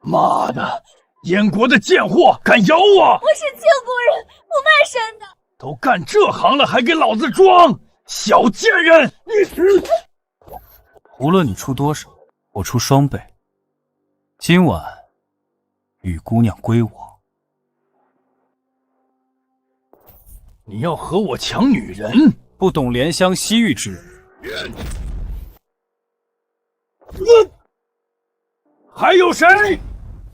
妈的，燕国的贱货敢咬我！我是晋国人，不卖身的。都干这行了，还给老子装！小贱人，你死！无论你出多少，我出双倍。今晚，雨姑娘归我。你要和我抢女人？不懂怜香惜玉之人。还有谁？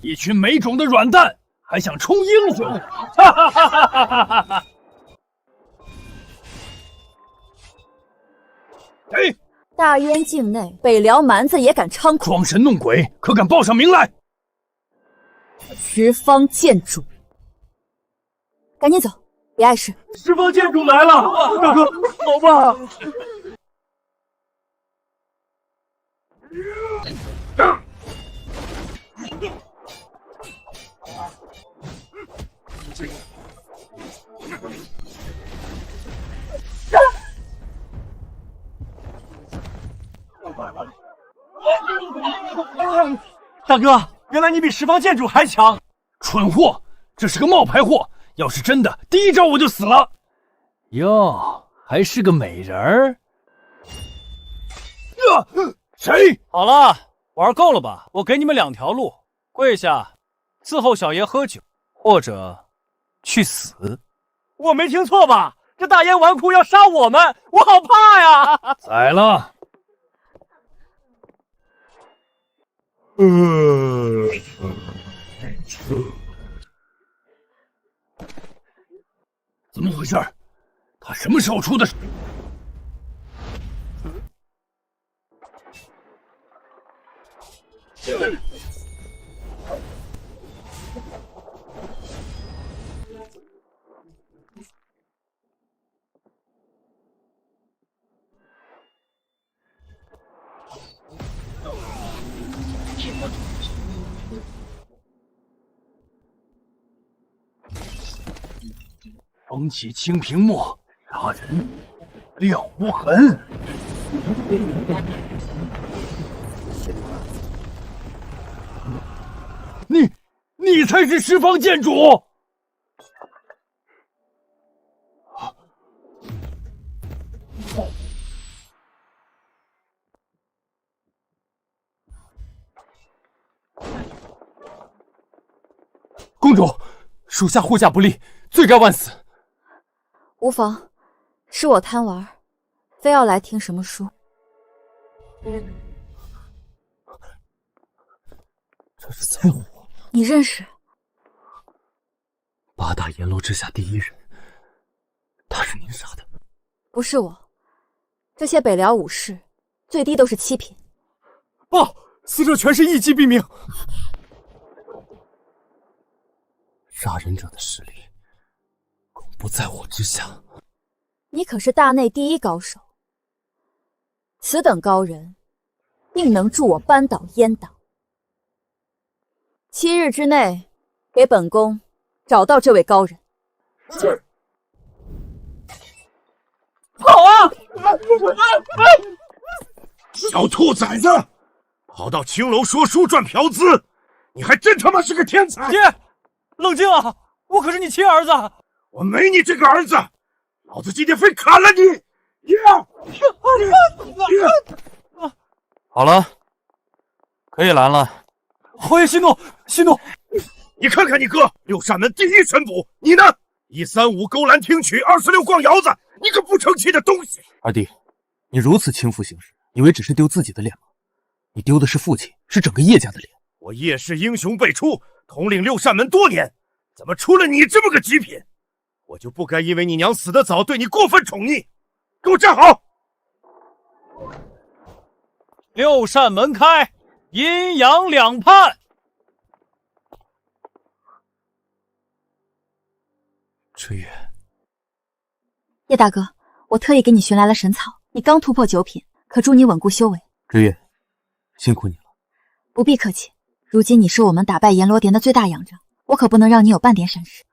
一群没种的软蛋，还想充英雄？哈哈哈哈哈哈！哎，大燕境内，北辽蛮子也敢猖狂，装神弄鬼，可敢报上名来？十方剑主，赶紧走，别碍事。十方剑主来了，大哥，好吧。大哥，原来你比十方剑主还强！蠢货，这是个冒牌货，要是真的，第一招我就死了。哟，还是个美人儿。谁？好了，玩够了吧？我给你们2条路：跪下，伺候小爷喝酒，或者去死。我没听错吧？这大燕纨绔要杀我们，我好怕呀！宰了！怎么回事？他什么时候出的？风起清平末，杀人了无痕。你才是十方剑主！公主，属下护驾不力，罪该万死。无妨，是我贪玩，非要来听什么书。这是在乎我。你认识8大阎罗之下第一人，他是您杀的？不是我，这些北辽武士最低都是7品。报，死者全是一击毙命。杀人者的实力恐不在我之下。你可是大内第一高手，此等高人，定能助我扳倒阉党。7日之内，给本宫找到这位高人。是。跑啊！小兔崽子，跑到青楼说书赚嫖资，你还真他妈是个天才！爹，冷静啊！我可是你亲儿子。我没你这个儿子，老子今天非砍了你！好了，可以拦了。侯爷息怒，息怒！你看看你哥，六扇门第一神捕，你呢？135勾栏听曲，26逛窑子，你个不成器的东西！二弟，你如此轻浮行事，以为只是丢自己的脸吗？你丢的是父亲，是整个叶家的脸。我叶氏英雄辈出，统领六扇门多年，怎么出了你这么个极品？我就不该因为你娘死得早，对你过分宠溺。给我站好！6扇门开，阴阳两判。知月，叶大哥，我特意给你寻来了神草，你刚突破9品，可助你稳固修为。知月，辛苦你了。不必客气，如今你是我们打败阎罗殿的最大仰仗，我可不能让你有半点闪失。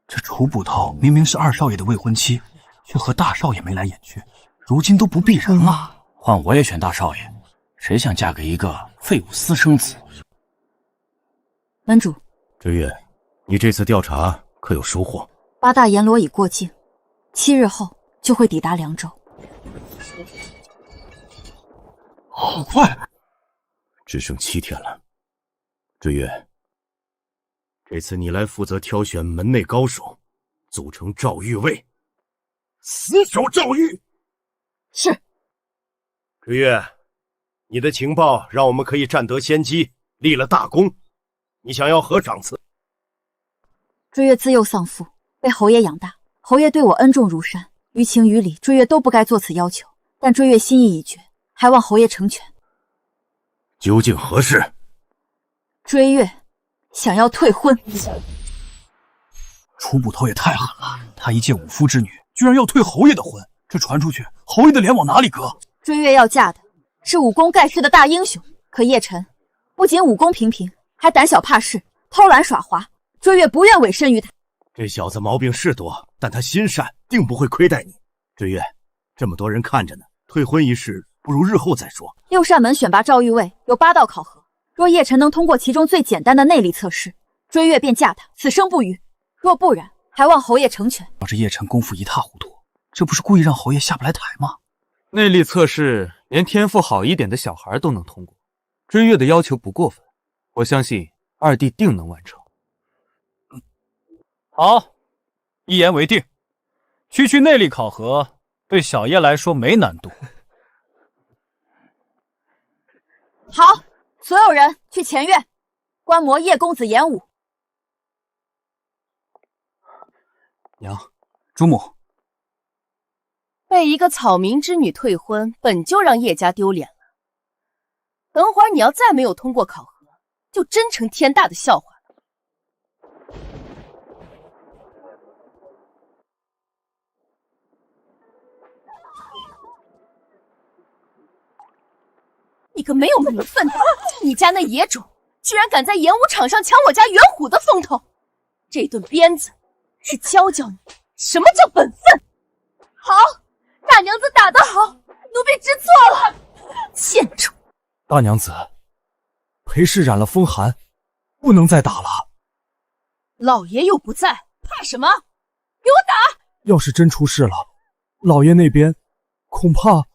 这楚捕头明明是2少爷的未婚妻，却和大少爷眉来眼去，如今都不避人了。换我也选大少爷，谁想嫁给一个废物私生子？门主，追月，你这次调查可有收获？8大阎罗已过境，7日后就会抵达凉州。好快，只剩7天了。追月，这次你来负责挑选门内高手，组成赵玉卫，死守赵玉。是。追月，你的情报让我们可以占得先机，立了大功。你想要何赏赐？追月自幼丧父，被侯爷养大，侯爷对我恩重如山，于情于理，追月都不该做此要求。但追月心意已决，还望侯爷成全。究竟何事？追月想要退婚。楚捕头也太狠了，他一介武夫之女，居然要退侯爷的婚，这传出去，侯爷的脸往哪里搁？追月要嫁的是武功盖世的大英雄，可叶晨不仅武功平平，还胆小怕事，偷懒耍滑。追月不愿委身于他。这小子毛病是多，但他心善，定不会亏待你。追月，这么多人看着呢，退婚一事不如日后再说。6扇门选拔赵玉卫有8道考核，若叶晨能通过其中最简单的内力测试，追月便嫁他，此生不渝。若不然，还望侯爷成全。要是叶晨功夫一塌糊涂，这不是故意让侯爷下不来台吗？内力测试连天赋好一点的小孩都能通过，追月的要求不过分，我相信二弟定能完成。好，一言为定。区区内力考核对小叶来说没难度。好，所有人去前院观摩叶公子演武。娘，主母，被一个草民之女退婚，本就让叶家丢脸了。等会儿你要再没有通过考核，就真成天大的笑话了。你个没有门分的，你家那野种居然敢在演武场上抢我家元虎的风头！这顿鞭子是教教你什么叫本分。好，大娘子打得好，奴婢知错了。贱种！大娘子，裴氏染了风寒，不能再打了。老爷又不在，怕什么？给我打！要是真出事了，老爷那边恐怕……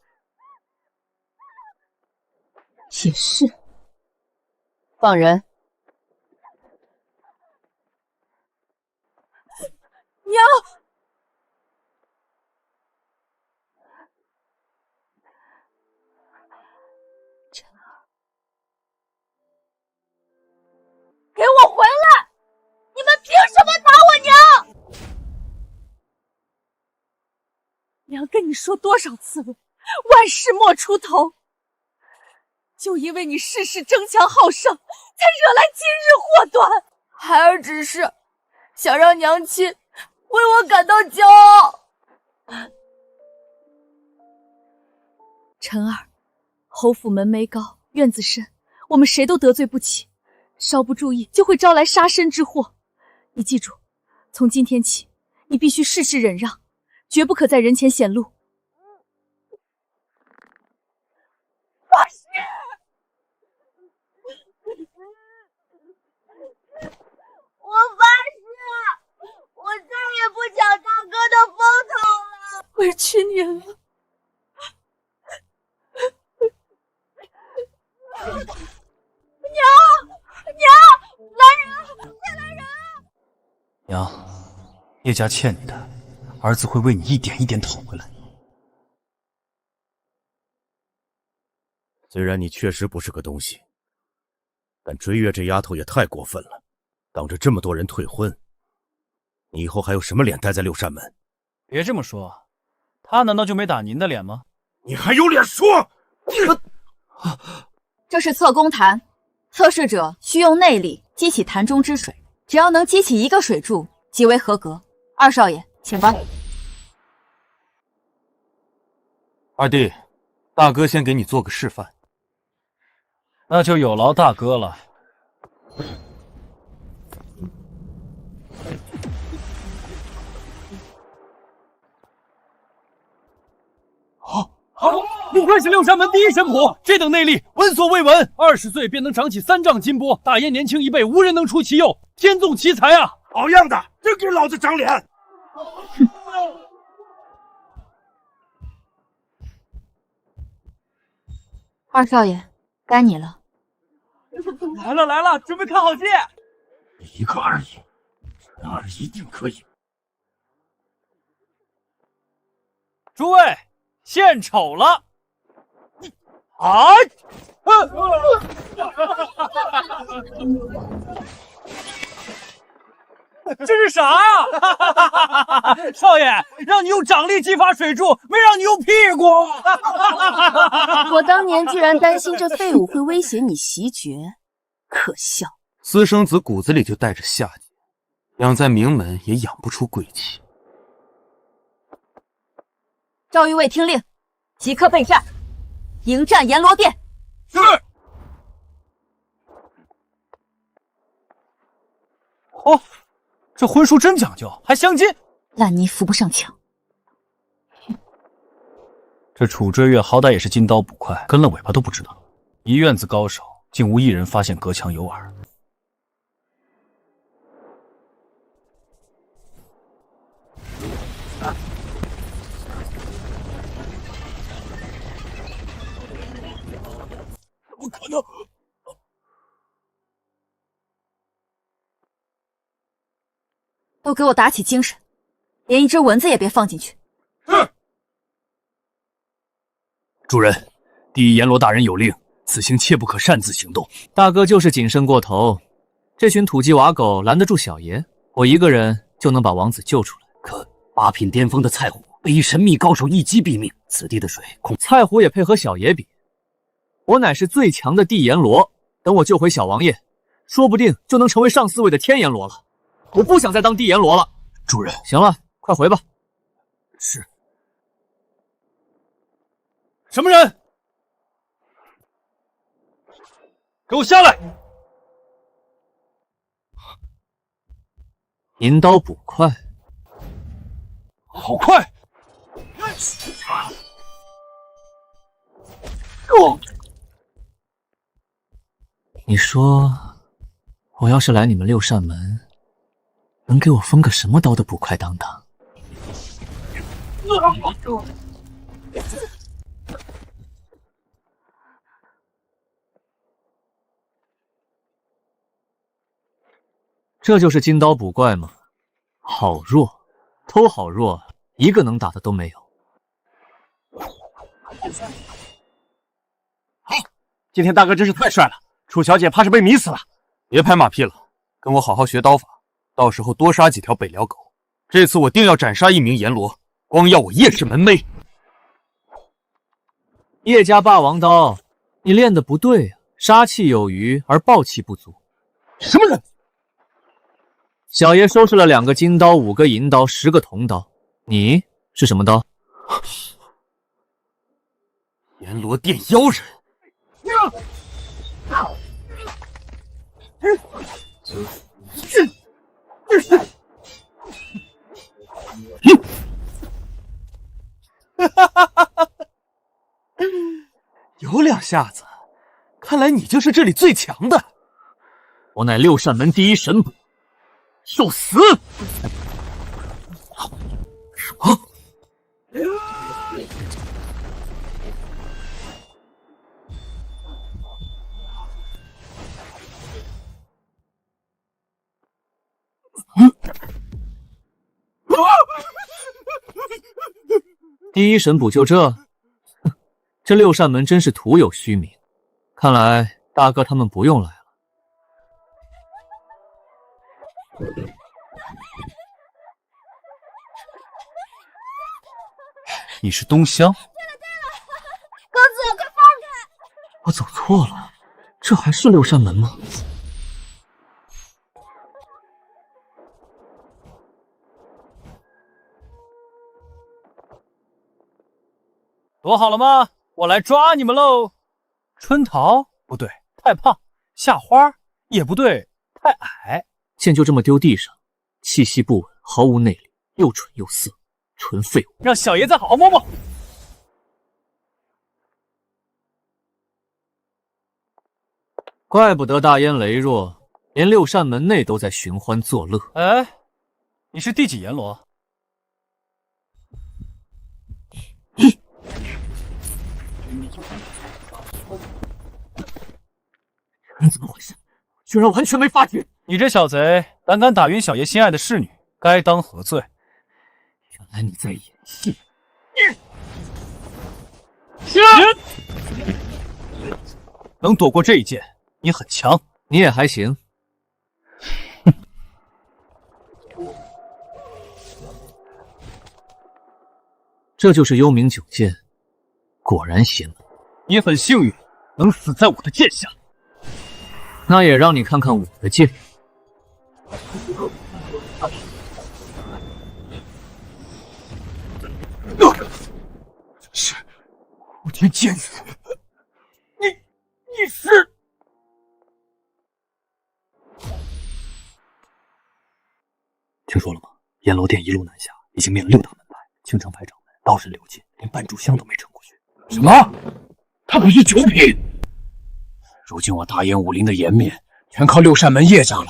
也是。放人。娘！晨儿，给我回来！你们凭什么打我娘？娘跟你说多少次了，万事莫出头。就因为你事事争强好胜，才惹来今日祸端。孩儿只是想让娘亲为我感到骄傲。晨儿，侯府门楣高，院子深，我们谁都得罪不起，稍不注意就会招来杀身之祸。你记住，从今天起，你必须事事忍让，绝不可在人前显露。发誓！我发誓，我再也不抢大哥的风头了。委屈你了。娘，来人，快来人！娘，叶家欠你的，儿子会为你一点一点讨回来。虽然你确实不是个东西，但追月这丫头也太过分了，当着这么多人退婚，你以后还有什么脸待在6扇门？别这么说，他难道就没打您的脸吗？你还有脸说？这是测功坛，测试者需用内力激起坛中之水，只要能激起一个水柱，即为合格。二少爷，请吧。二弟，大哥先给你做个示范。那就有劳大哥了。好，不愧是六扇门第一神婆，这等内力闻所未闻。20岁便能长起3丈金波，大爷年轻一辈，无人能出其右，天纵奇才啊！好样的，真给老子长脸！二少爷，该你了。来了来了，准备看好戏。一个而已，然而一定可以。诸位，献丑了！啊！这是啥呀？少爷，让你用掌力激发水柱，没让你用屁股。我当年居然担心这废物会威胁你袭爵，可笑。私生子骨子里就带着下贱，养在名门也养不出贵气。赵御卫听令，即刻备战，迎战阎罗殿。是。哦，这婚书真讲究，还镶金。烂泥扶不上墙。这楚追月好歹也是金刀捕快，跟了尾巴都不知道。一院子高手，竟无一人发现隔墙有耳。怎么可能？都给我打起精神，连一只蚊子也别放进去。是。主人，第一阎罗大人有令，此行切不可擅自行动。大哥就是谨慎过头，这群土鸡瓦狗拦得住小爷？我一个人就能把王子救出来。可8品巅峰的蔡虎被一神秘高手一击毙命，此地的水恐蔡虎也配和小爷比？我乃是最强的地阎罗，等我救回小王爷，说不定就能成为上4位的天阎罗了。我不想再当地阎罗了。主人，行了，快回吧。是。什么人？给我下来！银刀捕快，好快！你说，我要是来你们六扇门，能给我封个什么刀的捕快当当？这就是金刀捕怪吗？好弱，都好弱，一个能打的都没有。今天大哥真是太帅了，楚小姐怕是被迷死了。别拍马屁了，跟我好好学刀法，到时候多杀几条北辽狗。这次我定要斩杀1名阎罗，光要我叶氏门楣。叶家霸王刀，你练的不对啊，杀气有余而暴气不足。什么人？小爷收拾了2个金刀、5个银刀、10个铜刀，你是什么刀？阎罗殿妖人。有2下子，看来你就是这里最强的。我乃六扇门第一神捕，受死！第一神捕就这？这六扇门真是徒有虚名。看来大哥他们不用来了。你是东乡？公子，快放开！我走错了，这还是六扇门吗？躲好了吗？我来抓你们喽！春桃不对，太胖；夏花也不对，太矮。剑就这么丢地上，气息不稳，毫无内力，又蠢又色，纯废物。让小爷再好好摸摸。怪不得大燕羸弱，连六扇门内都在寻欢作乐。哎，你是第几阎罗？你怎么回事？居然完全没发觉！你这小贼，胆敢打晕小爷心爱的侍女，该当何罪？原来你在演戏。能躲过这一剑，你很强。你也还行。这就是幽冥九剑，果然邪门。你很幸运，能死在我的剑下。那也让你看看我的剑。是武天剑子，你是？听说了吗？阎罗殿一路南下，已经灭了6大门派，青城派掌门刀神刘进连半炷香都没撑过去。什么？他可是九品。如今我大燕武林的颜面，全靠六扇门叶家了。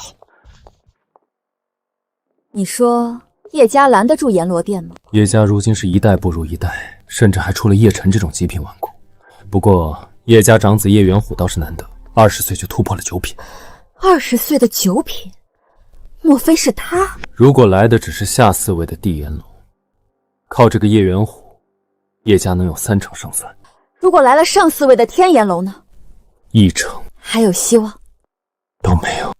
你说叶家拦得住阎罗殿吗？叶家如今是一代不如一代，甚至还出了叶晨这种极品顽固。不过叶家长子叶元虎倒是难得，20岁就突破了9品。20岁的9品，莫非是他？如果来的只是下4位的地阎罗，靠这个叶元虎，叶家能有3成胜算。如果来了上4位的天阎楼呢？1成还有希望？都没有。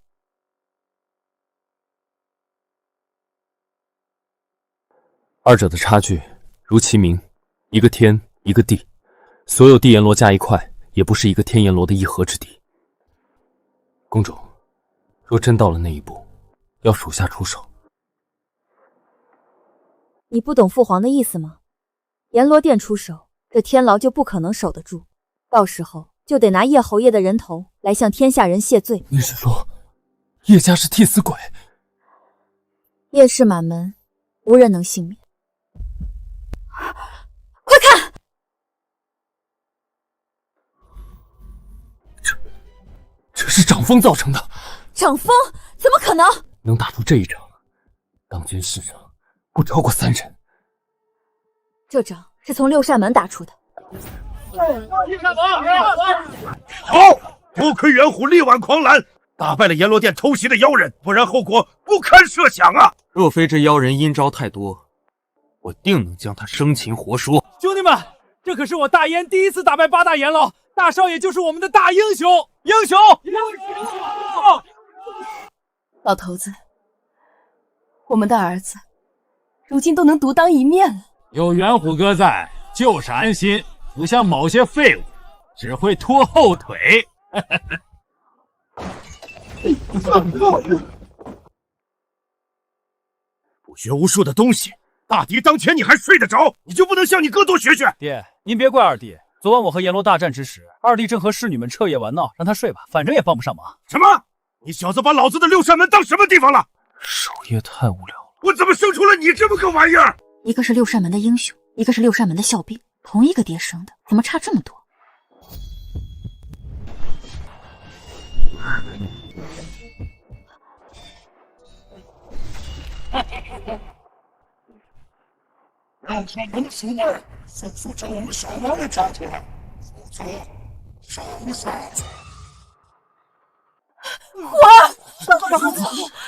二者的差距如其名，一个天，一个地，所有地阎罗加一块，也不是一个天阎罗的一合之敌。公主，若真到了那一步，要属下出手。你不懂父皇的意思吗？阎罗殿出手，这天牢就不可能守得住，到时候就得拿叶侯爷的人头来向天下人谢罪。你是说，叶家是替死鬼？叶氏满门，无人能幸免。快看！这是掌风造成的。掌风？怎么可能？能打出这一掌，当今世上不超过3人。这掌是从六扇门打出的。好，多亏元虎力挽狂澜，打败了阎罗殿偷袭的妖人，不然后果不堪设想啊！若非这妖人阴招太多，我定能将他生擒活说。兄弟们，这可是我大燕第一次打败8大阎罗，大少爷就是我们的大英雄！英雄！老头子，我们的儿子如今都能独当一面了。有元虎哥在，就是安心，不像某些废物，只会拖后腿。不学无术的东西，大敌当前你还睡得着？你就不能向你哥多学学？爹，您别怪二弟，昨晚我和阎罗大战之时，二弟正和侍女们彻夜玩闹，让他睡吧，反正也帮不上忙。什么？你小子把老子的六扇门当什么地方了？守夜太无聊了。我怎么生出了你这么个玩意儿？一个是六扇门的英雄，一个是六扇门的笑柄，同一个爹生的，怎么差这么多？让他们出来，速速将我们小王给抓出来，否则杀不杀？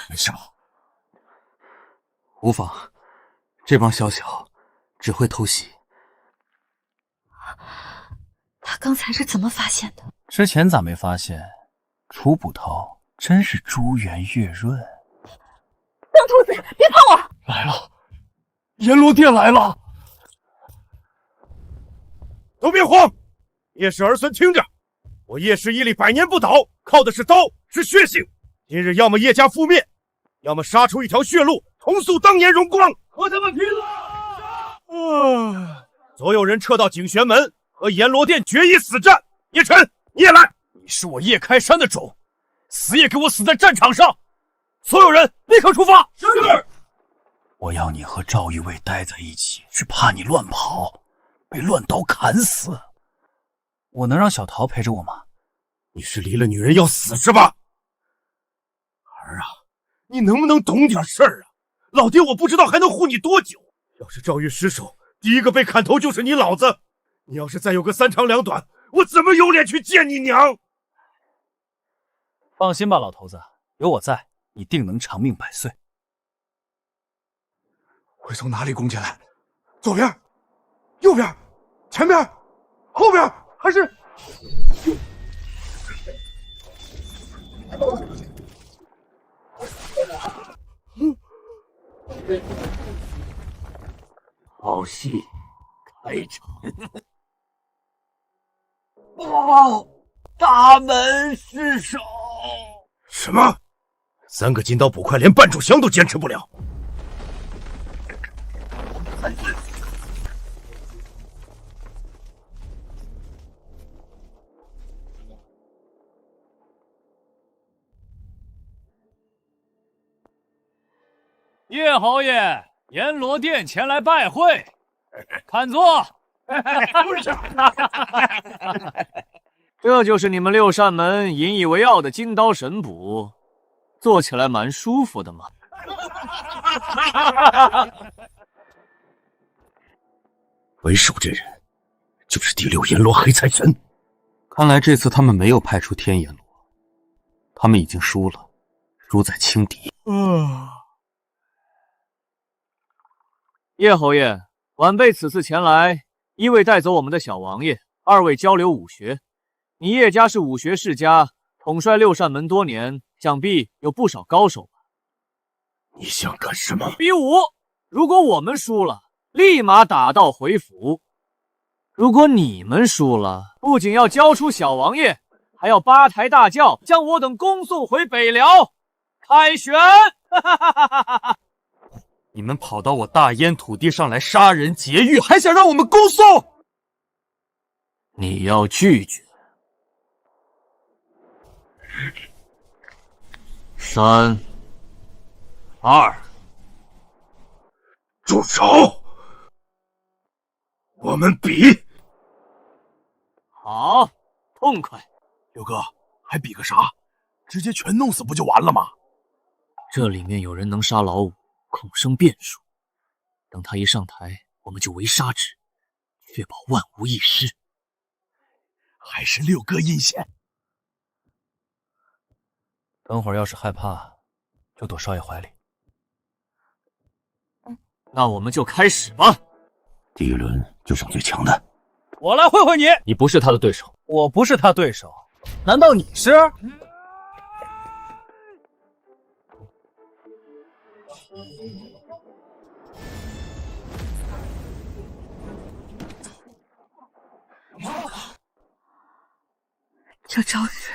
没事吧？无妨，这帮小小只会偷袭。他刚才是怎么发现的？之前咋没发现？楚捕头真是珠圆月润。张兔子，别碰我！来了，阎罗殿来了！都别慌，叶氏儿孙听着，我叶氏屹立100年不倒，靠的是刀，是血性。今日要么叶家覆灭，要么杀出一条血路，重塑当年荣光。和他们拼了！所有人撤到景玄门，和阎罗殿决一死战。叶晨，你也来。你是我叶开山的种，死也给我死在战场上！所有人立刻出发！是。我要你和赵玉卫待在一起，是怕你乱跑，被乱刀砍死。我能让小桃陪着我吗？你是离了女人要死是吧？儿啊，你能不能懂点事儿啊？老爹我不知道还能护你多久。要是赵玉失手，第一个被砍头就是你老子。你要是再有个三长两短，我怎么有脸去见你娘？放心吧，老头子，有我在，你定能长命百岁。会从哪里攻进来？左边、右边、前边、后边，还是？好戏开场。大门失守。什么？3个金刀捕快连半炷香都坚持不了。叶侯爷，阎罗殿前来拜会，看座。这就是你们六扇门引以为傲的金刀神捕，做起来蛮舒服的嘛。为首这人就是第6阎罗黑财神。看来这次他们没有派出天阎罗，他们已经输了，输在轻敌。叶侯爷，晚辈此次前来，一位带走我们的小王爷，二位交流武学。你叶家是武学世家，统帅六扇门多年，想必有不少高手吧？你想干什么？比武！如果我们输了，立马打道回府；如果你们输了，不仅要交出小王爷，还要八抬大轿将我等恭送回北辽。开选！你们跑到我大燕土地上来杀人劫狱，还想让我们恭送？你要拒绝。3、2，住手！我们比。好，痛快。六哥，还比个啥？直接全弄死不就完了吗？这里面有人能杀老五，恐生变数。等他一上台，我们就围杀之，确保万无一失。还是六哥阴险。等会儿要是害怕，就躲少爷怀里。那我们就开始吧。第一轮就上最强的。我来会会你。你不是他的对手。我不是他对手，难道你是？这招是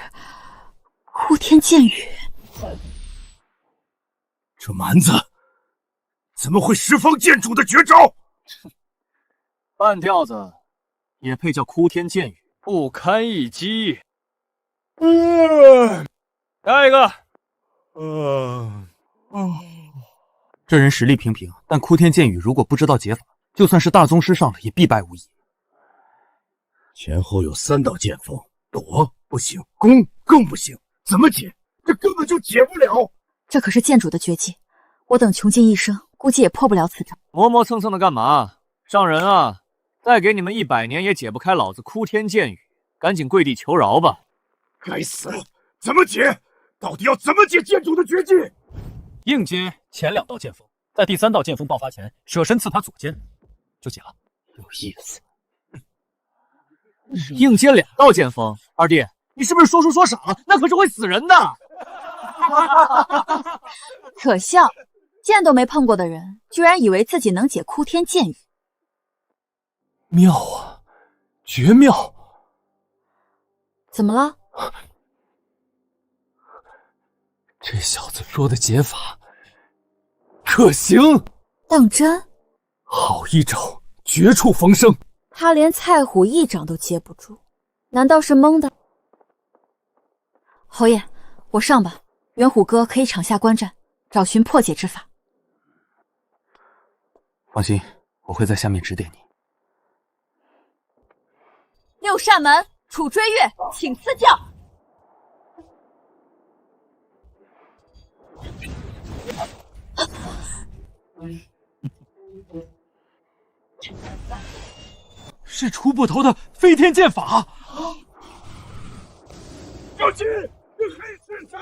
哭天剑雨。这蛮子怎么会十方剑主的绝招？半吊子也配叫哭天剑雨，不堪一击。下一个。这人实力平平，但哭天剑雨如果不知道解法，就算是大宗师上了也必败无疑。前后有3道剑锋，躲不行，攻更不行，怎么解？这根本就解不了。这可是剑主的绝技，我等穷尽一生，估计也破不了此招。磨磨蹭蹭的干嘛？上人啊，再给你们100年也解不开老子哭天剑雨，赶紧跪地求饶吧！该死，怎么解？到底要怎么解剑主的绝技？硬接前2道剑锋，在第3道剑锋爆发前，舍身刺他左肩，就解了。有意思。硬接2道剑锋，二弟，你是不是说书说傻了？那可是会死人的。可笑，见都没碰过的人，居然以为自己能解哭天剑雨。妙啊，绝妙！怎么了？这小子说的解法可行。当真？好一招，绝处逢生。他连蔡虎一掌都接不住，难道是蒙的？侯爷，我上吧。元虎哥可以场下观战，找寻破解之法。放心，我会在下面指点你。6扇门，楚追月，请赐教。是出不头的飞天剑法。小心，这黑市上！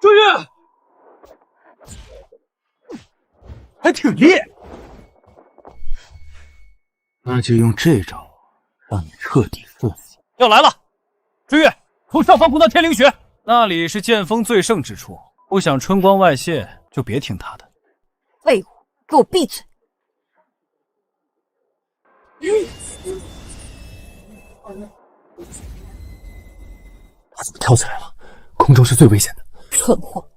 追月，还挺烈。那就用这招让你彻底射死。要来了，追月，从上方攻到天灵穴，那里是剑锋最盛之处。不想春光外泄，就别听他的。废物，给我闭嘴！他怎么跳起来了？空中是最危险的。蠢货，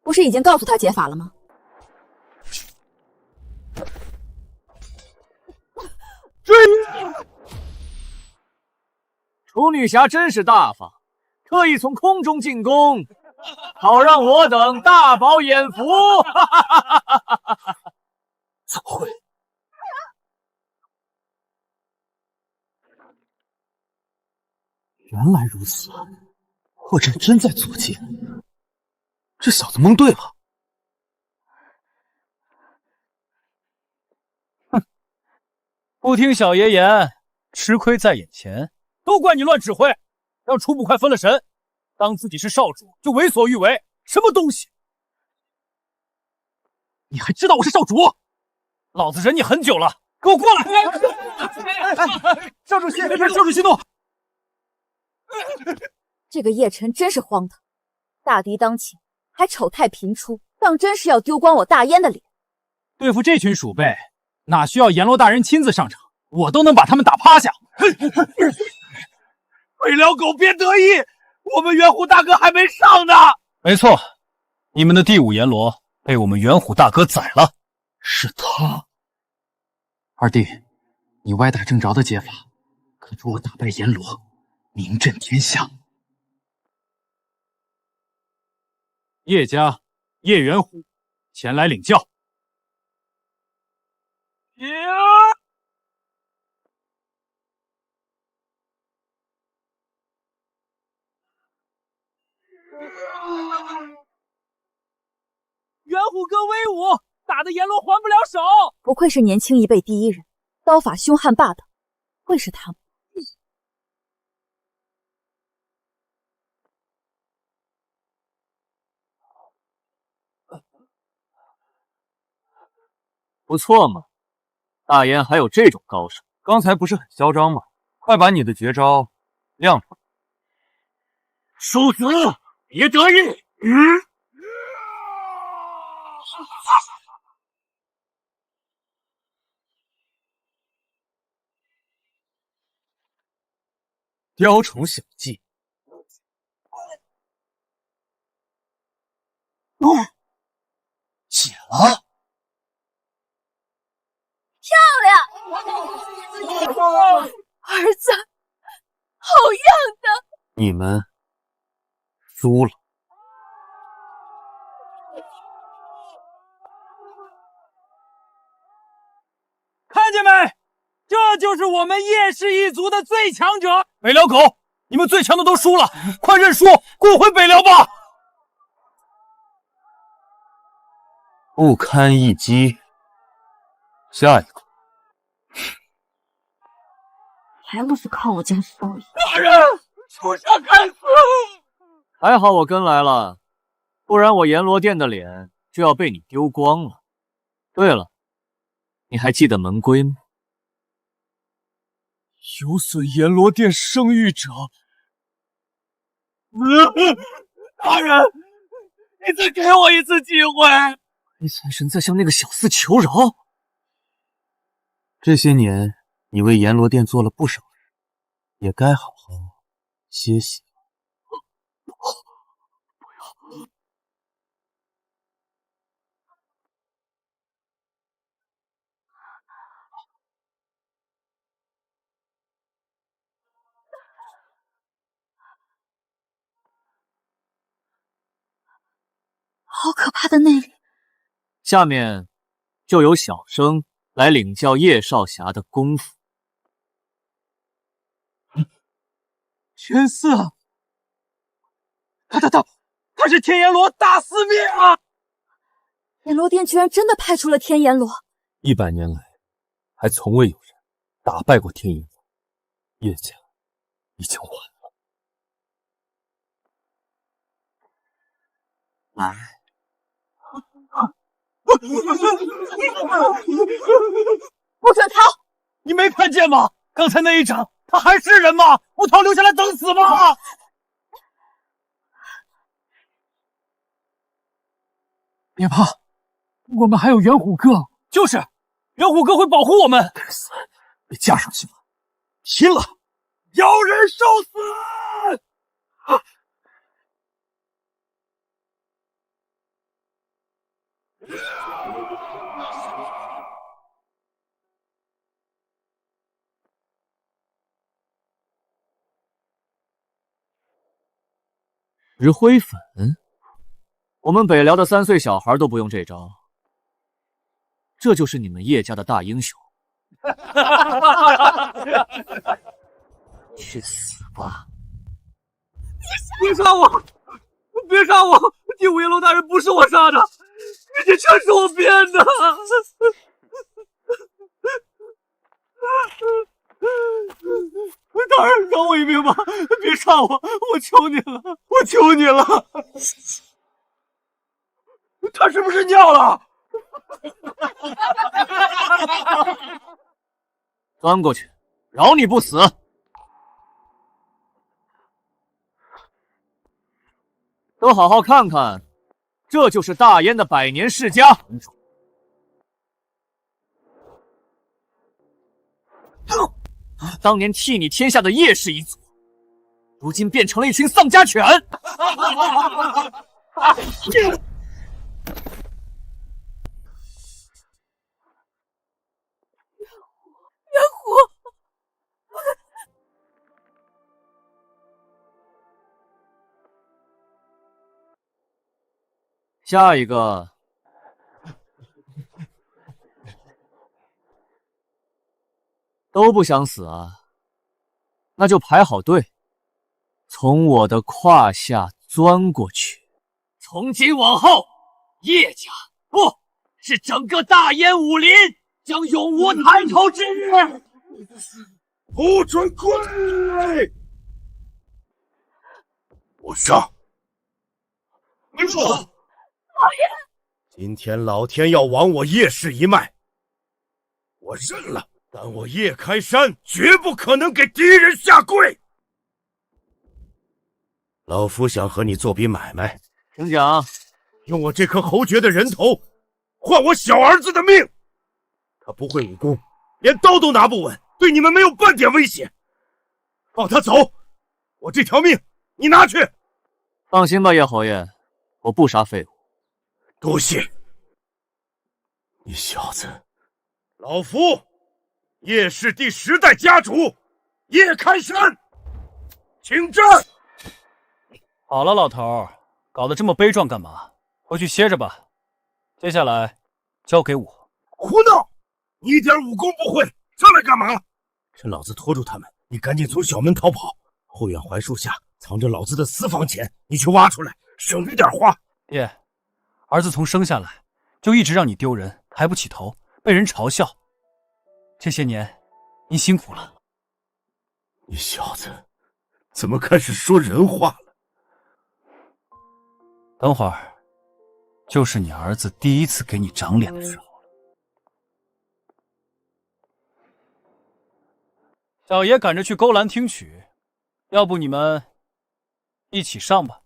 不是已经告诉他解法了吗？楚女侠真是大方，特意从空中进攻，好让我等大饱眼福。怎么会？原来如此，或者真在左近。这小子蒙对了。不听小爷言，吃亏在眼前，都怪你乱指挥，让楚捕快分了神，当自己是少主就为所欲为，什么东西？你还知道我是少主？老子忍你很久了，给我过来！少主息，少主息怒。这个叶辰真是荒唐，大敌当前还丑态频出，当真是要丢光我大燕的脸。对付这群鼠辈，哪需要阎罗大人亲自上场，我都能把他们打趴下。北辽狗别得意，我们元虎大哥还没上呢。没错，你们的第5阎罗被我们元虎大哥宰了。是他。二弟，你歪打正着的解法，可助我打败阎罗，名震天下。叶家叶元虎前来领教。元虎哥威武，打得阎罗还不了手。不愧是年轻一辈第一人，刀法凶悍霸道，会是他吗？不错嘛，大燕还有这种高手。刚才不是很嚣张吗？快把你的绝招亮出来！受死！别得意！雕虫小技。解了。儿子，好样的！你们输了。看见没？这就是我们叶氏一族的最强者。北辽狗，你们最强的都输了，快认输，滚回北辽吧！不堪一击。下一个。还不是靠我家少爷！大人，属下该死！还好我跟来了，不然我阎罗殿的脸就要被你丢光了。对了，你还记得门规吗？有损阎罗殿声誉者。大人，你再给我一次机会！黑财神在向那个小厮求饶。这些年，你为阎罗殿做了不少事，也该好好歇息了。好可怕的内力！下面就由小生来领教叶少侠的功夫。天赐啊！他是天阎罗大司命啊！阎罗殿居然真的派出了天阎罗！100年来，还从未有人打败过天阎罗，叶家已经完了。来。不准逃！你没看见吗？刚才那一掌，他还是人吗？不逃留下来等死吗？别怕，我们还有元虎哥。就是，元虎哥会保护我们。该死，被架上去了，拼了！妖人受死！石灰粉，我们北辽的3岁小孩都不用这招，这就是你们叶家的大英雄。去死吧！别杀我！别杀我！第5阎罗大人不是我杀的，这些全是我编的。大人，饶我一命吧！别杀我！我求你了！我求你了！他是不是尿了？钻过去，饶你不死！都好好看看，这就是大燕的100年世家。当年替你天下的叶氏一族，如今变成了一群丧家犬。元虎，下一个。都不想死啊？那就排好队，从我的胯下钻过去。从今往后，叶家不是整个大燕武林将永无抬头之日。不准跪！我上！老爷，今天老天要亡我叶氏一脉，我认了。但我叶开山绝不可能给敌人下跪。老夫想和你做笔买卖，请讲。用我这颗侯爵的人头换我小儿子的命。他不会武功，连刀都拿不稳，对你们没有半点威胁。放他走，我这条命你拿去。放心吧，叶侯爷，我不杀废物。多谢。你小子，老夫叶氏第10代家主叶开山，请战！好了，老头，搞得这么悲壮干嘛？回去歇着吧。接下来交给我。胡闹！你一点武功不会，上来干嘛？趁老子拖住他们，你赶紧从小门逃跑。后院槐树下藏着老子的私房钱，你去挖出来，省着点花。爹，儿子从生下来就一直让你丢人，抬不起头，被人嘲笑。这些年，您辛苦了。你小子怎么开始说人话了？等会儿，就是你儿子第一次给你长脸的时候了。小爷赶着去勾栏听曲，要不你们一起上吧？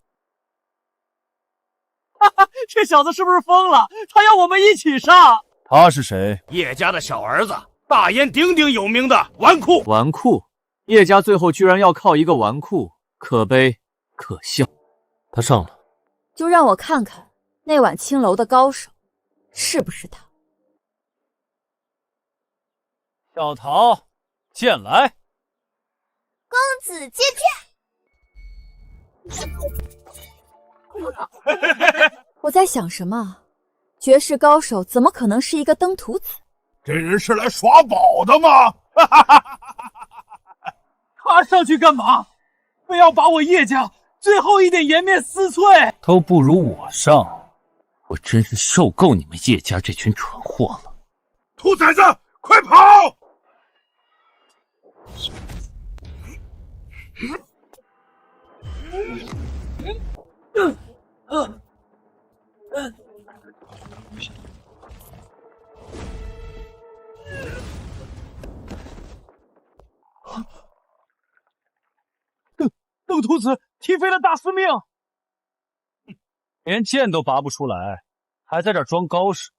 哈哈，这小子是不是疯了？他要我们一起上。他是谁？叶家的小儿子，大燕鼎鼎有名的纨绔。纨绔，叶家最后居然要靠一个纨绔，可悲可笑。他上了，就让我看看那晚青楼的高手是不是他。小桃，剑来。公子接剑。我在想什么？绝世高手怎么可能是一个登徒子？这人是来耍宝的吗？他上去干嘛？非要把我叶家最后一点颜面撕碎，都不如我上。我真是受够你们叶家这群蠢货了！兔崽子，快跑！邓秃子踢飞了大司命，连剑都拔不出来，还在这装高手。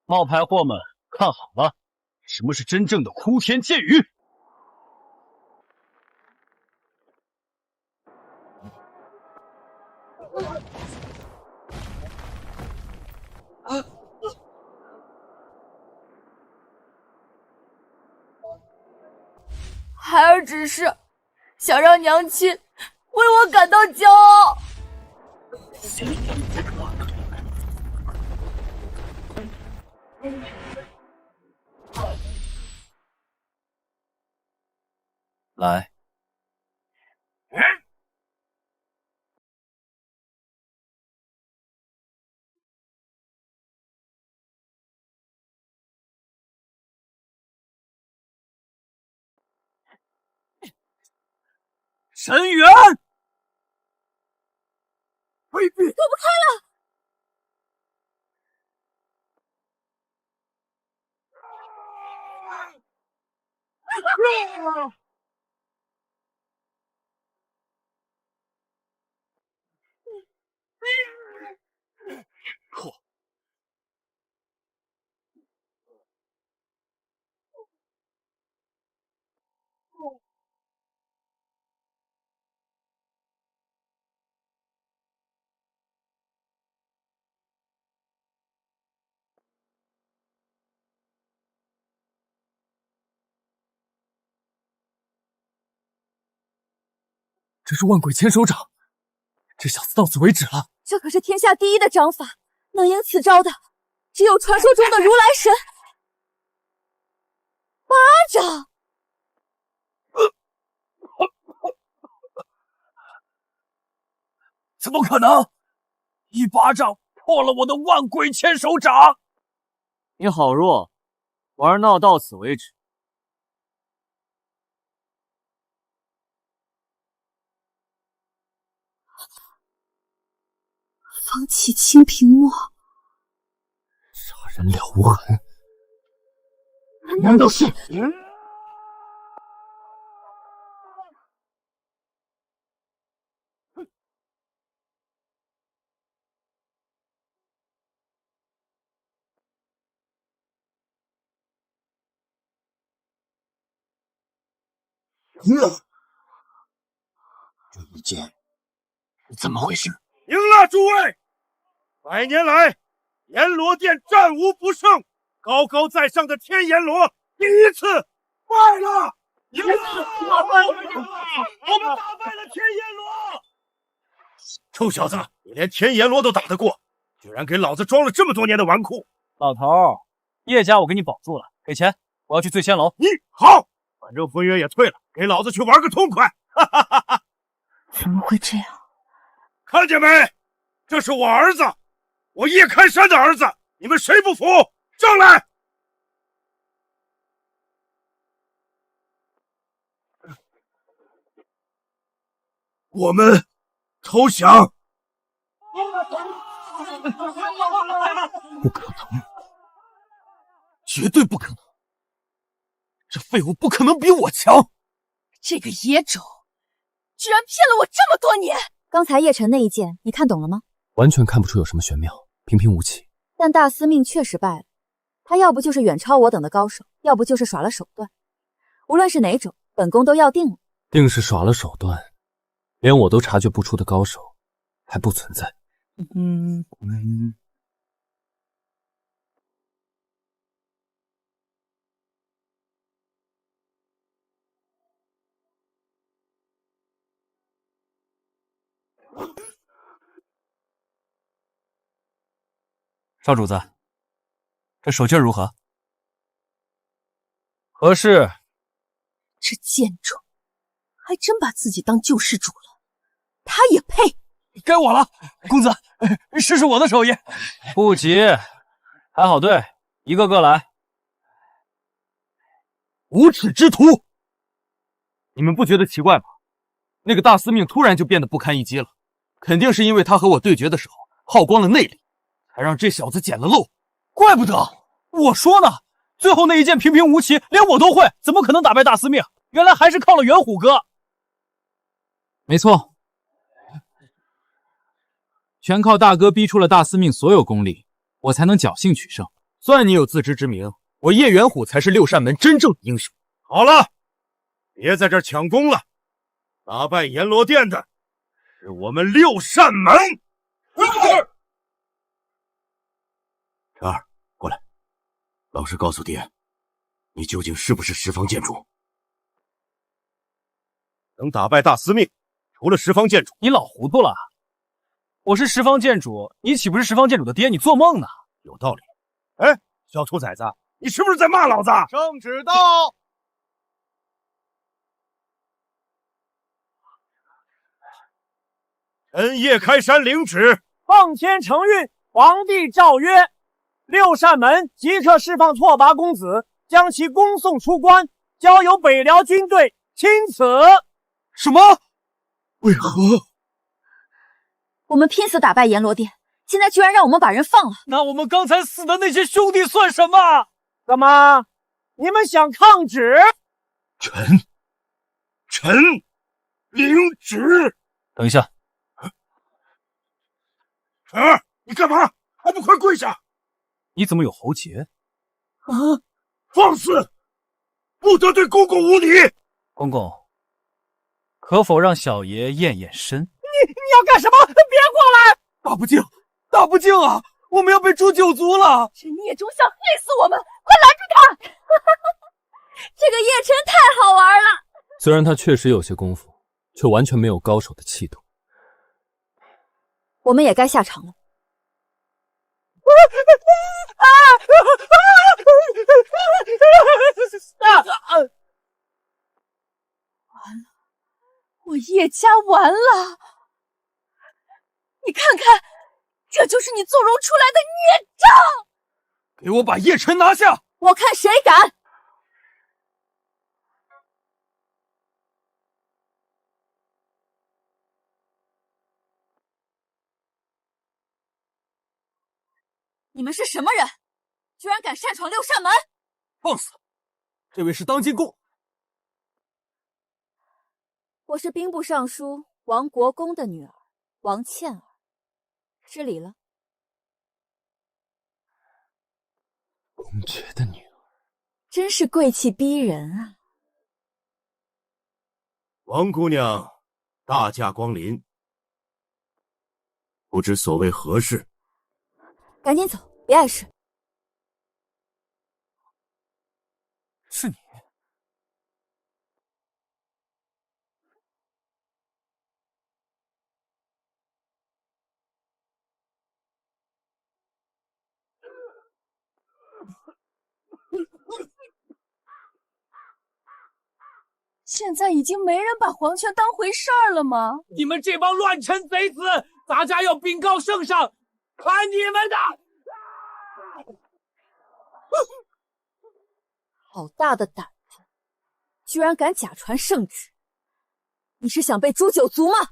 冒牌货们，看好了，什么是真正的哭天剑雨！孩儿只是想让娘亲为我感到骄傲。来，神元，卑鄙！躲不开了！这是万鬼千手掌，这小子到此为止了。这可是天下第一的掌法，能赢此招的，只有传说中的如来神。巴掌！怎么可能？一巴掌破了我的万鬼千手掌！你好弱，玩闹到此为止。方起清平墨，杀人了无痕。难道是？赢了！这一剑是怎么回事？赢了，诸位！百年来，阎罗殿战无不胜，高高在上的天阎罗第一次败了！赢了！我们打败了天阎罗！臭小子，你连天阎罗都打得过，居然给老子装了这么多年的纨绔！老头，叶家我给你保住了，给钱，我要去醉仙楼。你好，反正婚约也退了，给老子去玩个痛快！哈哈哈哈！怎么会这样？看见没？这是我儿子，我叶开山的儿子，你们谁不服？上来！我们投降！不可能，绝对不可能！这废物不可能比我强！这个野种，居然骗了我这么多年！刚才叶晨那一剑，你看懂了吗？完全看不出有什么玄妙，平平无奇。但大司命确实败了，他要不就是远超我等的高手，要不就是耍了手段。无论是哪种，本宫都要定了。定是耍了手段，连我都察觉不出的高手还不存在。少主子，这手劲如何？合适。这贱种，还真把自己当救世主了，他也配？该我了，公子，试试我的手艺。不急，排好队，一个个来。无耻之徒！你们不觉得奇怪吗？那个大司命突然就变得不堪一击了，肯定是因为他和我对决的时候耗光了内力，才让这小子捡了漏。怪不得我说呢，最后那一剑平平无奇，连我都会，怎么可能打败大司命？原来还是靠了元虎哥。没错，全靠大哥逼出了大司命所有功力，我才能侥幸取胜。算你有自知之明，我叶元虎才是六扇门真正的英雄。好了，别在这儿抢功了，打败阎罗殿的是我们六扇门。陈儿，过来，老实告诉爹，你究竟是不是十方剑主？能打败大司命，除了十方剑主，你老糊涂了。我是十方剑主，你岂不是十方剑主的爹？你做梦呢！有道理。哎，小兔崽子，你是不是在骂老子？圣旨到！臣叶开山领旨，奉天承运，皇帝诏曰：六扇门即刻释放拓跋公子，将其恭送出关，交由北辽军队钦此。什么？为何？我们拼死打败阎罗殿，现在居然让我们把人放了。那我们刚才死的那些兄弟算什么？怎么，你们想抗旨？臣领旨。等一下，晨儿，你干嘛？还不快跪下！你怎么有喉结？啊！放肆！不得对公公无礼！公公，可否让小爷验验身？你要干什么？别过来！大不敬，大不敬啊！我们要被诛九族了！这聂忠想害死我们，快拦住他！这个叶晨太好玩了。虽然他确实有些功夫，却完全没有高手的气度。我们也该下场了。完了，我叶家完了！你看看，这就是你纵容出来的孽障！给我把叶晨拿下！我看谁敢！你们是什么人？居然敢擅闯六扇门！放肆！这位是当今公。我是兵部尚书王国公的女儿王倩儿，失礼了。公爵的女儿，真是贵气逼人啊！王姑娘，大驾光临，不知所谓何事？赶紧走，别碍事。是你。现在已经没人把黄泉当回事儿了吗？你们这帮乱臣贼子，咱家要禀告圣上，看你们的！好大的胆子，居然敢假传圣旨！你是想被诛九族吗？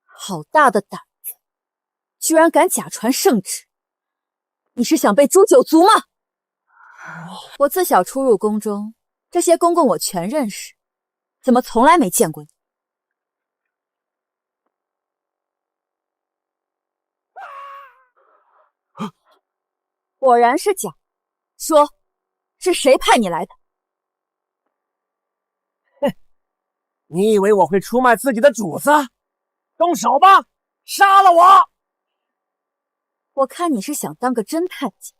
好大的胆子，居然敢假传圣旨！你是想被诛九族吗？我自小出入宫中，这些公公我全认识，怎么从来没见过你？果然是假，说，是谁派你来的？你以为我会出卖自己的主子？动手吧，杀了我！我看你是想当个侦探家。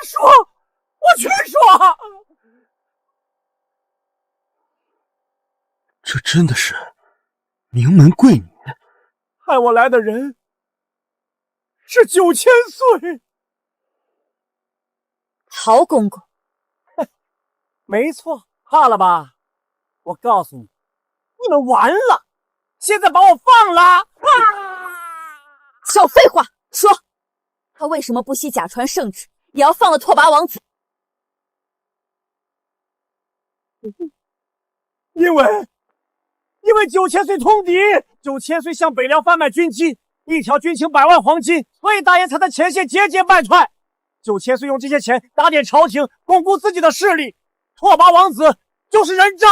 说，我全说。这真的是名门贵女？害我来的人是9000岁。陶公公，没错，怕了吧？我告诉你，你们完了！现在把我放了！少废话，说，他为什么不惜假传圣旨，也要放了拓跋王子？因为9000岁通敌，9000岁向北辽贩卖军机，一条军情100万黄金，所以大燕才在前线节节败退。9000岁用这些钱打点朝廷，巩固自己的势力。拓跋王子就是人证。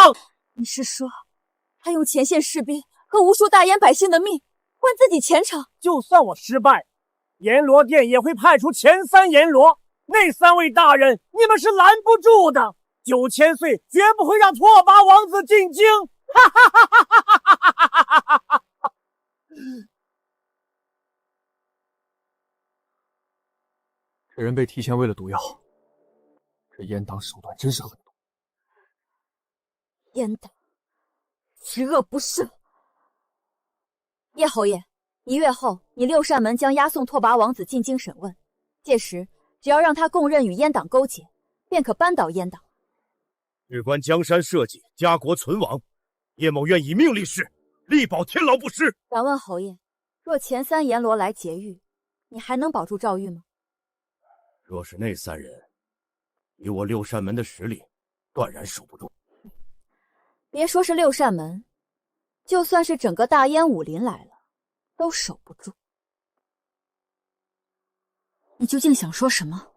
你是说，他用前线士兵和无数大燕百姓的命换自己前程？就算我失败，阎罗殿也会派出前3阎罗，那3位大人你们是拦不住的。9000岁绝不会让拓跋王子进京！哈哈哈哈哈哈哈哈！这人被提前喂了毒药，这阉党手段真是狠毒。阉党十恶不赦。叶侯爷，1月后，你6扇门将押送拓跋王子进京审问，届时只要让他供认与阉党勾结，便可扳倒阉党。事关江山社稷、家国存亡，叶某愿以命立誓，力保天牢不失。敢问侯爷，若前3阎罗来劫狱，你还能保住赵玉吗？若是那3人，以我6扇门的实力，断然守不住。别说是6扇门，就算是整个大燕武林来了，都守不住。你究竟想说什么？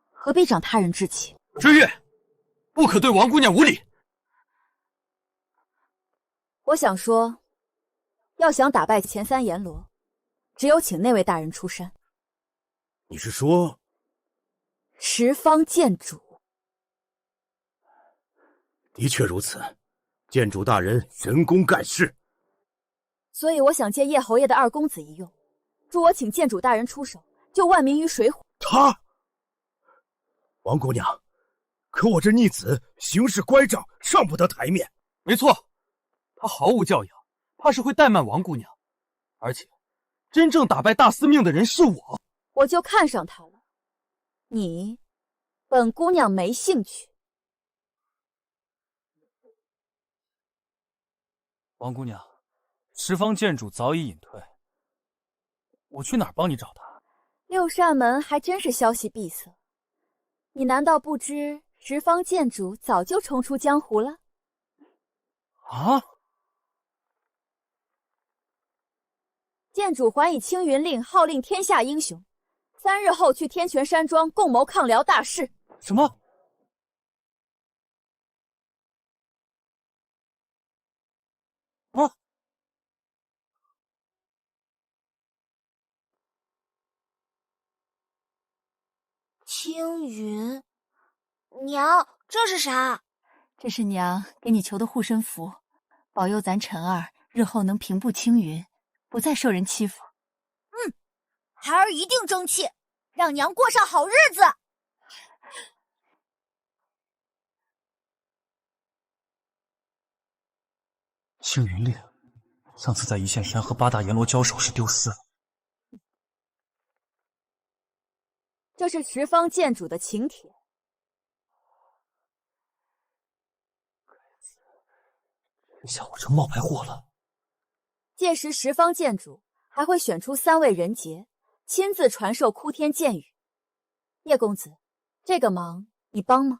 何必长他人志气？追月，不可对王姑娘无礼。我想说，要想打败前3阎罗，只有请那位大人出山。你是说十方剑主？的确如此，剑主大人神功盖世，所以我想借叶侯爷的2公子一用，助我请剑主大人出手，救万民于水火。他，王姑娘，可我这逆子行事乖张，上不得台面。没错，他毫无教养，怕是会怠慢王姑娘。而且，真正打败大司命的人是我。我就看上他了，你，本姑娘没兴趣。王姑娘，十方剑主早已隐退，我去哪儿帮你找他？6扇门还真是消息闭塞，你难道不知十方剑主早就冲出江湖了？啊！剑主还以青云令号令天下英雄，3日后去天泉山庄共谋抗辽大事。什么？啊！青云，娘，这是啥？这是娘给你求的护身符，保佑咱陈儿日后能平步青云，不再受人欺负。孩儿一定争气，让娘过上好日子。青云令，上次在一线山和8大阎罗交手时丢失了。这是十方剑主的请帖。这下我成冒牌货了。届时十方剑主还会选出3位人杰，亲自传授哭天剑语。叶公子，这个忙你帮吗？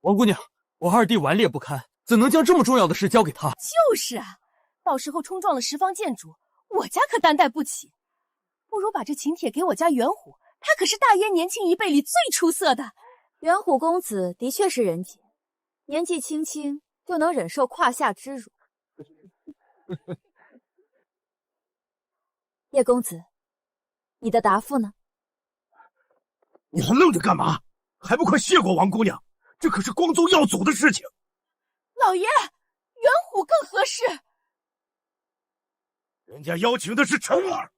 王姑娘，我2弟顽劣不堪，怎能将这么重要的事交给他？就是啊，到时候冲撞了十方剑主，我家可担待不起。不如把这请帖给我家元虎，他可是大燕年轻一辈里最出色的。元虎公子的确是人杰，年纪轻轻就能忍受胯下之辱。叶公子，你的答复呢？你还愣着干嘛？还不快谢过王姑娘？这可是光宗耀祖的事情。老爷，元虎更合适。人家邀请的是陈儿。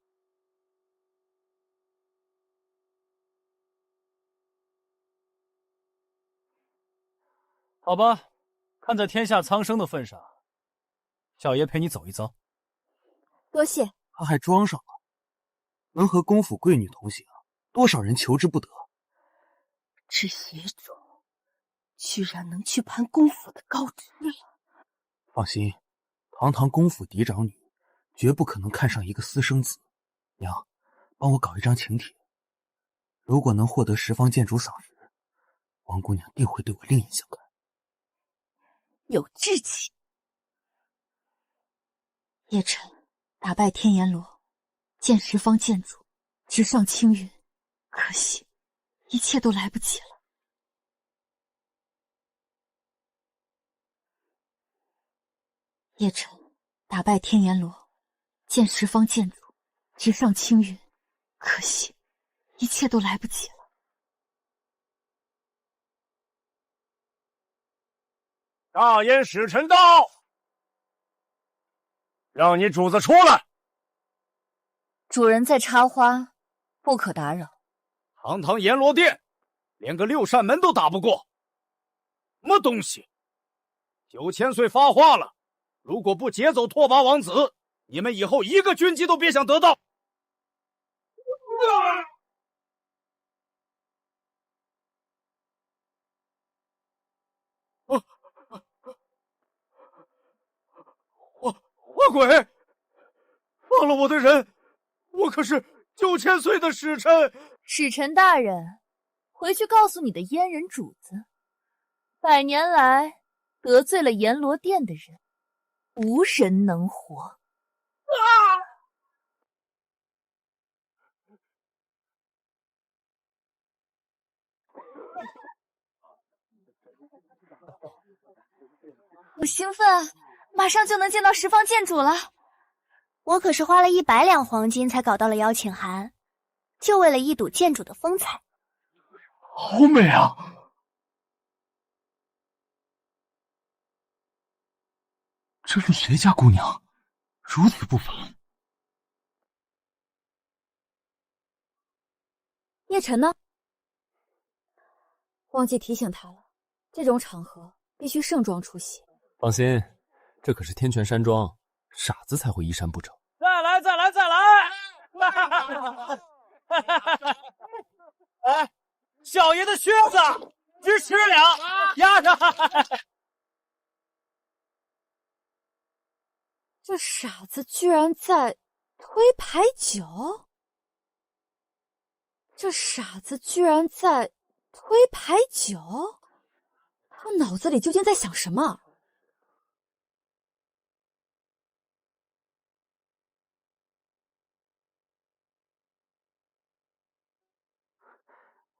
好吧，看在天下苍生的份上，小爷陪你走一遭。多谢。他还装上了，能和公府贵女同行，多少人求之不得。这野种居然能去攀公府的高枝了。放心，堂堂公府嫡长女，绝不可能看上一个私生子。娘，帮我搞一张请帖，如果能获得十方剑主赏识，王姑娘定会对我另眼相看。有志气。叶晨打败天阎罗，见十方剑主，直上青云。可惜，一切都来不及了。叶晨打败天阎罗，见十方剑主，直上青云。可惜，一切都来不及了。大燕使臣到，让你主子出来。主人在插花，不可打扰。堂堂阎罗殿，连个六扇门都打不过，什么东西？9000岁发话了，如果不劫走拓跋王子，你们以后一个军机都别想得到。花鬼，放了我的人，我可是9000岁的使臣。使臣大人，回去告诉你的阉人主子，100年来得罪了阎罗殿的人，无人能活。我兴奋，马上就能见到十方剑主了。我可是花了100两黄金才搞到了邀请函，就为了一睹剑主的风采。好美啊！这是谁家姑娘？如此不凡。叶晨呢？忘记提醒他了，这种场合必须盛装出席。放心，这可是天泉山庄，傻子才会衣衫不整。再来，再来，再来！哎，小爷的靴子值10两，压上。这傻子居然在推牌九！这傻子居然在推牌九！他脑子里究竟在想什么？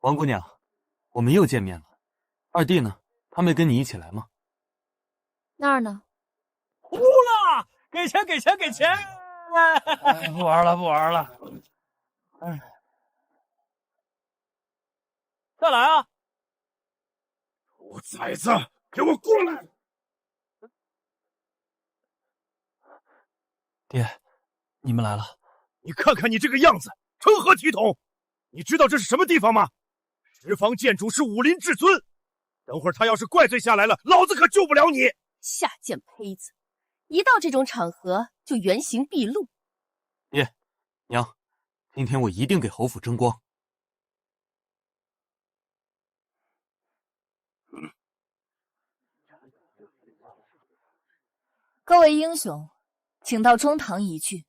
王姑娘，我们又见面了。二弟呢？他没跟你一起来吗？那儿呢？呼了，给钱，给钱，给钱！哎，不玩了，不玩了。哎，再来啊！兔崽子，给我过来！爹，你们来了。你看看你这个样子，成何体统？你知道这是什么地方吗？十方剑主是武林至尊，等会儿他要是怪罪下来了，老子可救不了你。下贱胚子，一到这种场合就原形毕露。爹，娘，今天我一定给侯府争光。各位英雄，请到中堂一聚。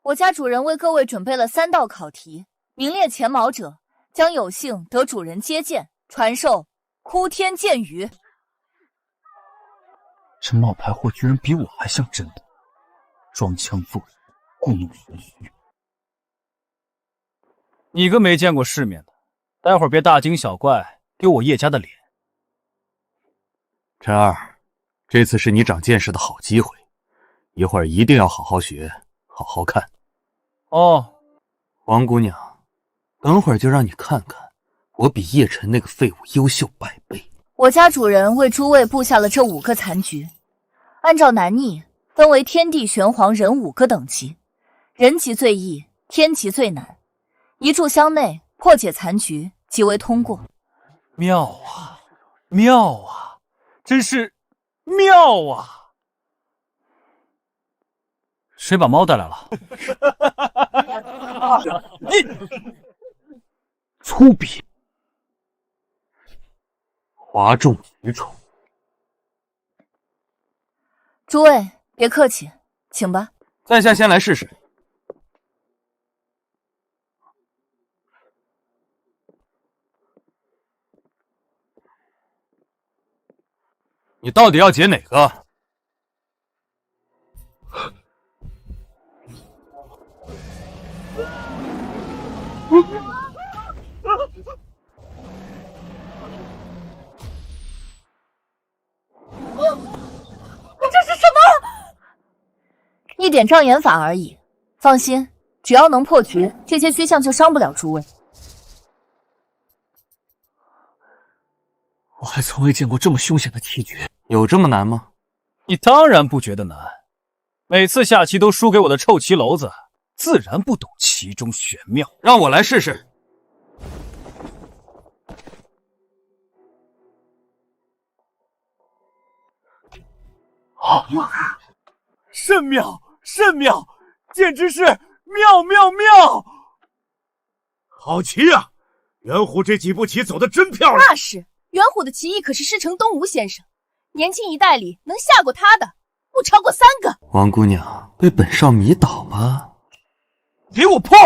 我家主人为各位准备了3道考题，名列前茅者将有幸得主人接见，传授哭天剑语。这冒牌货居然比我还像真的，装腔作势，故弄玄虚。你个没见过世面的，待会儿别大惊小怪，丢我叶家的脸。陈二，这次是你长见识的好机会，一会儿一定要好好学，好好看。哦，王姑娘，等会儿就让你看看，我比叶晨那个废物优秀100倍。我家主人为诸位布下了这5个残局，按照难易分为天地玄黄人5个等级，人级最易，天级最难。一炷香内破解残局即为通过。妙啊，妙啊，真是妙啊！谁把猫带来了？粗鄙，哗众取宠。诸位别客气，请吧。在下先来试试。你到底要解哪个？这是什么？一点障眼法而已，放心，只要能破局，这些虚像就伤不了诸位。我还从未见过这么凶险的棋局，有这么难吗？你当然不觉得难，每次下棋都输给我的臭棋篓子，自然不懂其中玄妙。让我来试试。甚妙，甚妙，简直是妙妙妙！好棋呀！元虎这几步棋走得真漂亮。那是，元虎的棋艺可是师承东吴先生，年轻一代里能下过他的不超过3个。王姑娘被本少迷倒吧？给我破！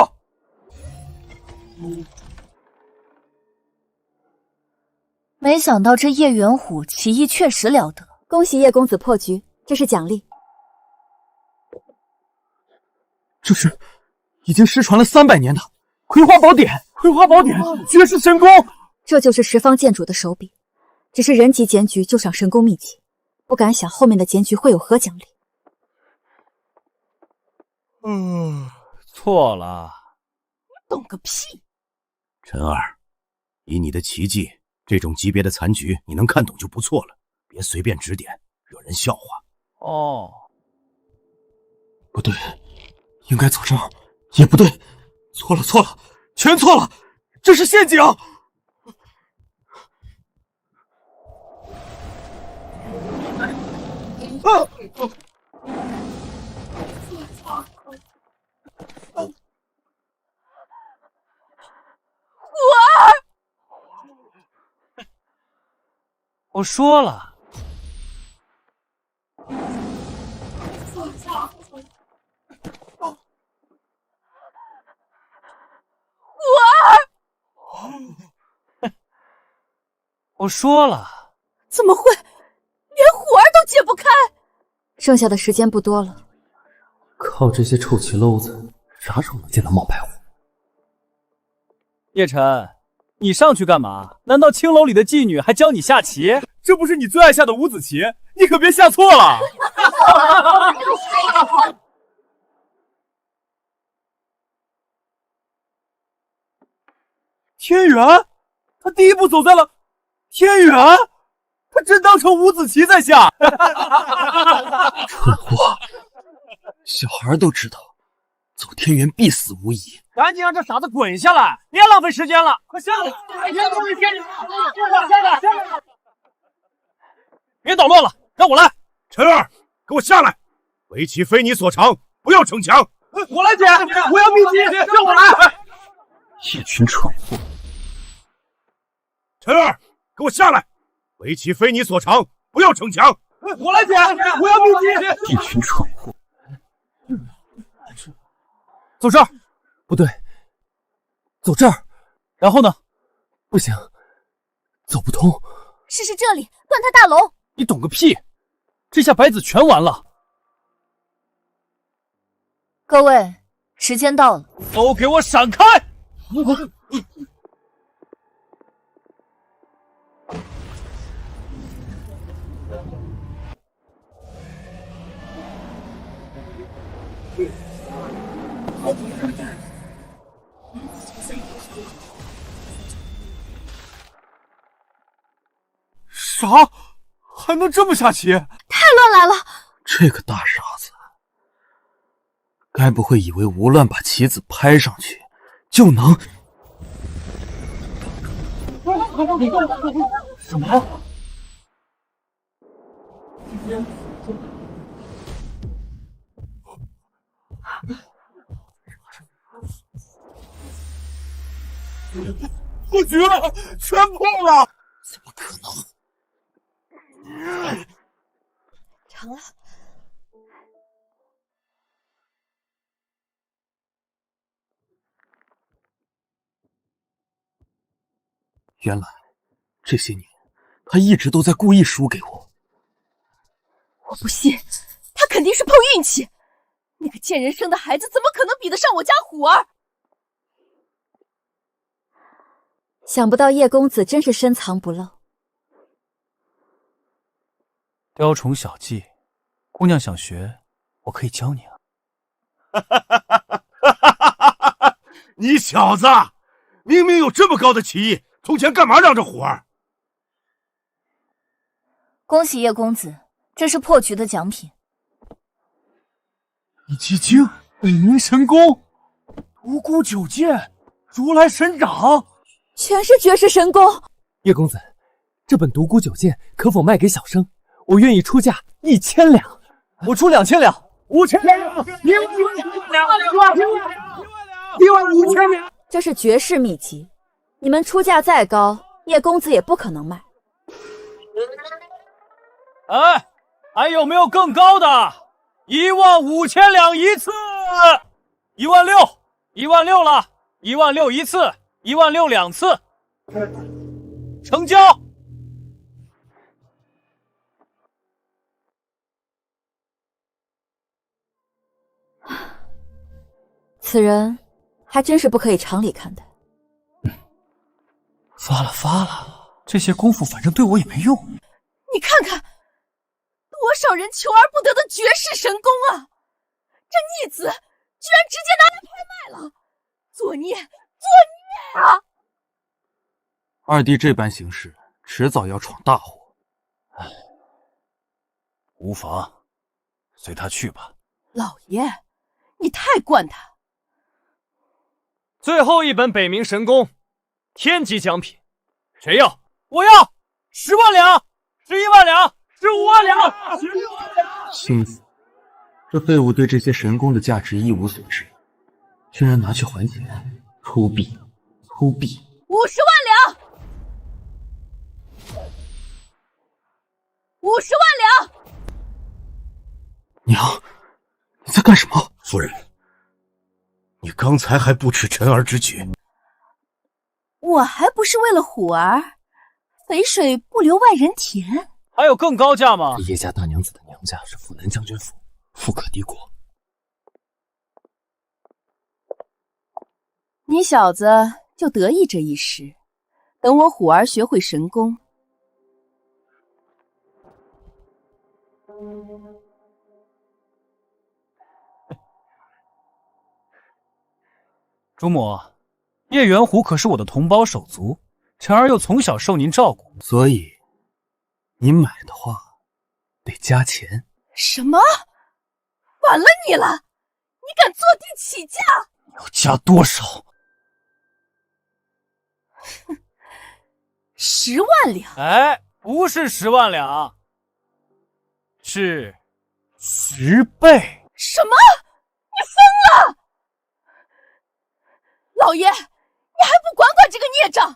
没想到这叶元虎棋艺确实了得，恭喜叶公子破局，这是奖励。这是已经失传了300年的葵花宝典，葵花宝典绝世神功，这就是十方剑主的手笔。只是人级检举就赏神功秘籍，不敢想后面的检举会有何奖励。错了。懂个屁！陈二，以你的棋技，这种级别的残局你能看懂就不错了，别随便指点，惹人笑话。哦，不对，应该走这儿，也不对，错了错了，全错了，这是陷阱！我说了，我说了，怎么会？连虎儿都解不开。剩下的时间不多了，靠这些臭棋篓子，啥时候能见到冒牌货？叶晨，你上去干嘛？难道青楼里的妓女还教你下棋？这不是你最爱下的五子棋，你可别下错了。天元，他第一步走在了天元，他真当成五子棋在下。蠢货，小孩都知道，走天元必死无疑。赶紧让这傻子滚下来，别浪费时间了，快下来！别捣乱了，让我来。陈二，给我下来！围棋非你所长，不要逞强。我来解，我要秘籍，让我来！一群蠢货！陈二，给我下来！围棋非你所长，不要逞强。我来解，我要秘籍！一群蠢货！走这儿。不对，走这儿。然后呢？不行，走不通。试试这里，断他大龙。你懂个屁！这下白子全完了。各位，时间到了，都给我闪开！啥？还能这么下棋？太乱来了！这个大傻子，该不会以为吴乱把棋子拍上去就能？什么？破局了，全破了！怎么可能？成了。原来这些年他一直都在故意输给我。我不信，他肯定是碰运气。那个贱人生的孩子怎么可能比得上我家虎儿？想不到叶公子真是深藏不露。雕虫小技，姑娘想学，我可以教你啊。你小子明明有这么高的棋艺，从前干嘛让着虎儿？恭喜叶公子，这是破局的奖品。一击经、北冥神功、独孤九剑、如来神掌，全是绝世神功。叶公子，这本独孤九剑可否卖给小生？我愿意出价1000两。我出2000两，5000两，15000两。这是绝世秘籍，你们出价再高，叶公子也不可能卖。哎，还有没有更高的？15000两一次，16000，16000了，16000一次，16000两次，成交。此人还真是不可以常理看待。发了，这些功夫反正对我也没用。你看看，多少人求而不得的绝世神功啊！这逆子居然直接拿来拍卖了，作孽啊！二弟这般行事，迟早要闯大祸。唉，无妨，随他去吧。老爷，你太惯他。最后一本北冥神功，天级奖品，谁要？我要10万两，11万两，15万两，16万两。轻死！这废物对这些神功的价值一无所知，居然拿去还钱，粗鄙！ 50万两，50万两！娘，你在干什么？夫人，你刚才还不耻臣儿之举，我还不是为了虎儿，肥水不流外人田。还有更高价吗？叶家大娘子的娘家是府南将军府，富可敌国。你小子就得意这一时，等我虎儿学会神功。主母，叶元虎可是我的同胞手足，臣儿又从小受您照顾，所以您买的话得加钱。什么？反了你了！你敢坐地起价？要加多少？10万两。哎，不是10万两，是10倍。什么？你疯了！老爷，你还不管管这个孽障？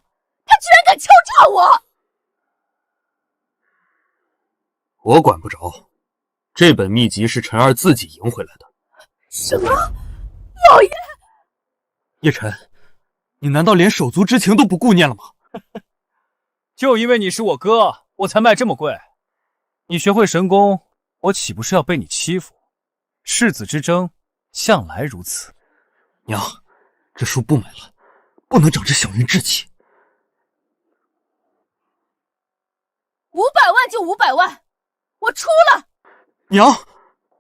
他居然敢敲诈我！我管不着，这本秘籍是臣儿自己赢回来的。什么？老爷！叶晨，你难道连手足之情都不顾念了吗？就因为你是我哥，我才卖这么贵。你学会神功，我岂不是要被你欺负？世子之争向来如此。娘，这书不买了，不能长这小人志气。500万就500万，我出了。娘，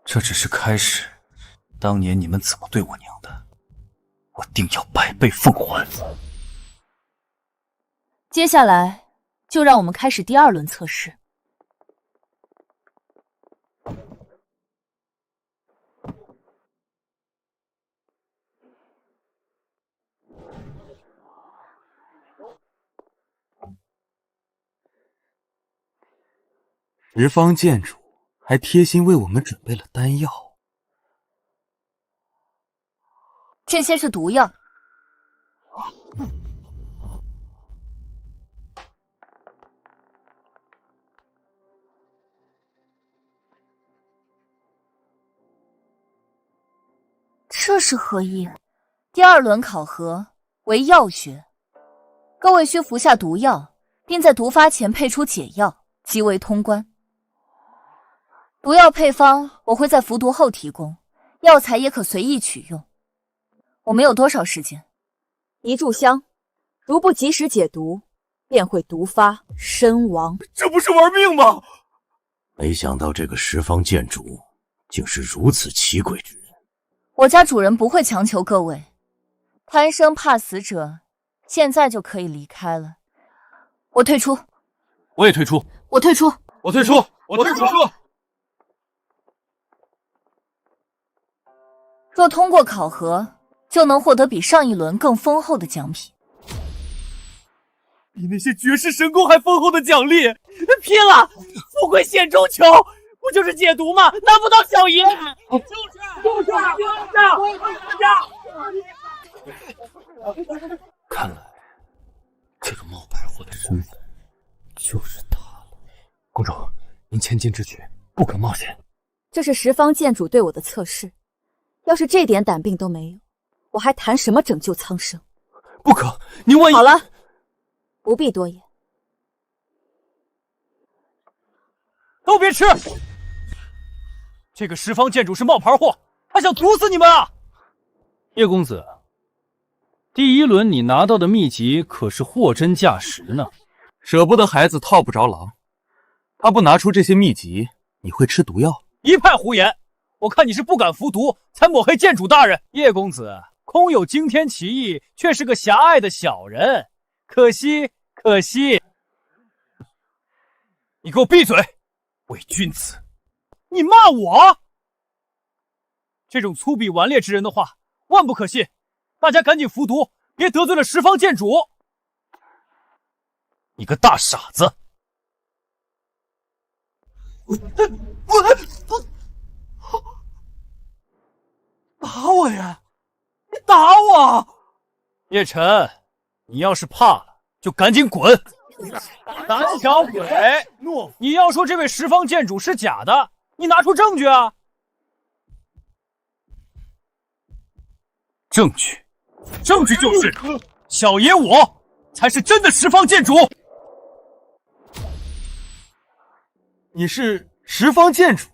这只是开始，当年你们怎么对我娘的，我定要100倍奉还。接下来就让我们开始第2轮测试。十方剑主还贴心为我们准备了丹药，这些是毒药，这是何意？第2轮考核为药学，各位需服下毒药，并在毒发前配出解药，即为通关。毒药配方我会在服毒后提供，药材也可随意取用。我们有多少时间？1炷香，如不及时解毒，便会毒发身亡。这不是玩命吗？没想到这个十方剑主竟是如此奇诡之人。我家主人不会强求各位，贪生怕死者现在就可以离开了。我退出。我也退出。我退出。我退出。我退出。若通过考核，就能获得比上一轮更丰厚的奖品，比那些绝世神功还丰厚的奖励！拼了！富贵险中求，不就是解毒吗？难不倒小爷！看来这个冒牌货的身份就是他了。公主，您千金之举，不可冒险。这是十方剑主对我的测试，要是这点胆病都没有，我还谈什么拯救苍生？不可，您万一……好了，不必多言。都别吃！这个十方剑主是冒牌货，他想毒死你们啊！叶公子，第1轮你拿到的秘籍可是货真价实呢。舍不得孩子套不着狼，他不拿出这些秘籍，你会吃毒药？一派胡言！我看你是不敢服毒，才抹黑剑主大人。叶公子空有惊天奇艺，却是个狭隘的小人，可惜可惜。你给我闭嘴！伪君子！你骂我？这种粗鄙顽劣之人的话，万不可信。大家赶紧服毒，别得罪了十方剑主。你个大傻子！打我呀！你打我！叶晨，你要是怕了，就赶紧滚！胆小鬼！你要说这位十方剑主是假的，你拿出证据啊！证据就是小爷我才是真的十方剑主。你是十方剑主？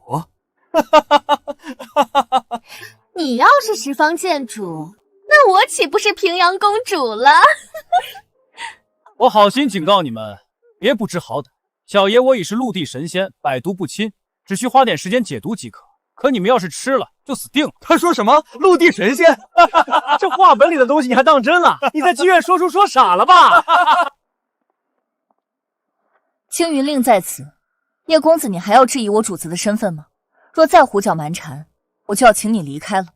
你要是十方剑主，那我岂不是平阳公主了？我好心警告你们，别不知好歹。小爷我已是陆地神仙，百毒不侵，只需花点时间解毒即可。可你们要是吃了，就死定了。他说什么？陆地神仙？这话本里的东西你还当真了？你在妓院说书说傻了吧？青云令在此，叶公子，你还要质疑我主子的身份吗？若再胡搅蛮缠，我就要请你离开了。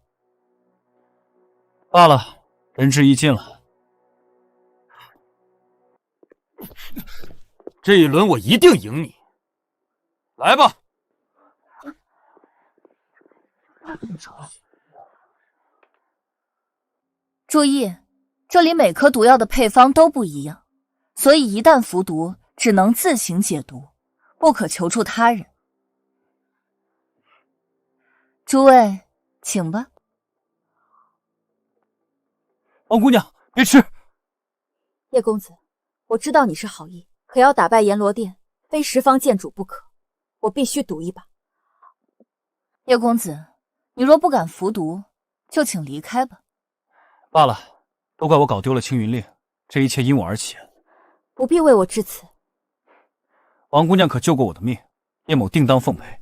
罢了，仁至义尽了。这一轮我一定赢你。来吧。注意，这里每颗毒药的配方都不一样，所以一旦服毒，只能自行解毒，不可求助他人。诸位，请吧。王姑娘，别吃！叶公子，我知道你是好意，可要打败阎罗殿，非十方剑主不可。我必须赌一把。叶公子，你若不敢服毒，就请离开吧。罢了，都怪我搞丢了青云令，这一切因我而起。不必为我致辞。王姑娘可救过我的命，叶某定当奉陪。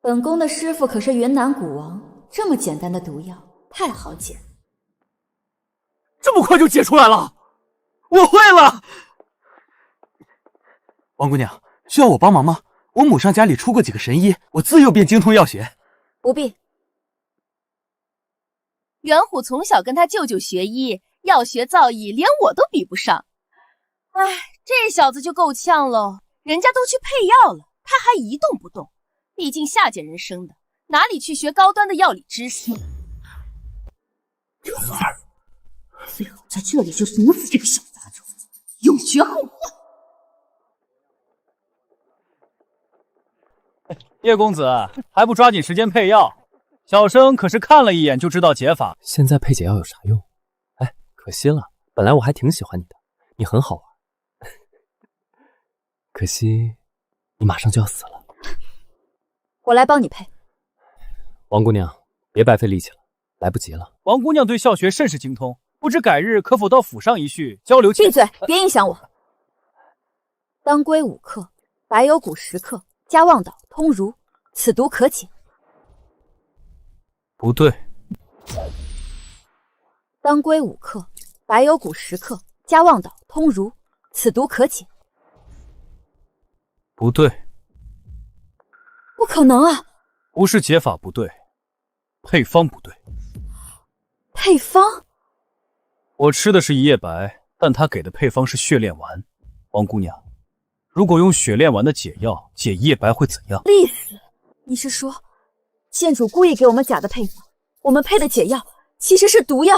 本宫的师傅可是云南古王，这么简单的毒药太好解。这么快就解出来了，我会了。王姑娘，需要我帮忙吗？我母上家里出过几个神医，我自幼便精通药学。不必。元虎从小跟他舅舅学医，药学造诣连我都比不上。哎，这小子就够呛喽，人家都去配药了，他还一动不动。毕竟下贱人生的，哪里去学高端的药理知识？元儿，最好在这里就毒死这个小杂种，有永绝后患。叶公子还不抓紧时间配药？小生可是看了一眼就知道解法。现在配解药有啥用？哎，可惜了，本来我还挺喜欢你的，你很好玩。可惜，你马上就要死了。我来帮你配。王姑娘，别白费力气了，来不及了。王姑娘对笑学甚是精通，不知改日可否到府上一叙交流？闭嘴，别影响我。当归5克，白油骨10克，加望岛、通乳，此毒可解。不对。当归5克，白油骨10克，加望岛、通乳，此毒可解。不对。不可能啊！不是解法不对，配方不对。配方？我吃的是一夜白，但他给的配方是血炼丸。王姑娘，如果用血炼丸的解药解一夜白会怎样？厉死！你是说，剑主故意给我们假的配方，我们配的解药其实是毒药？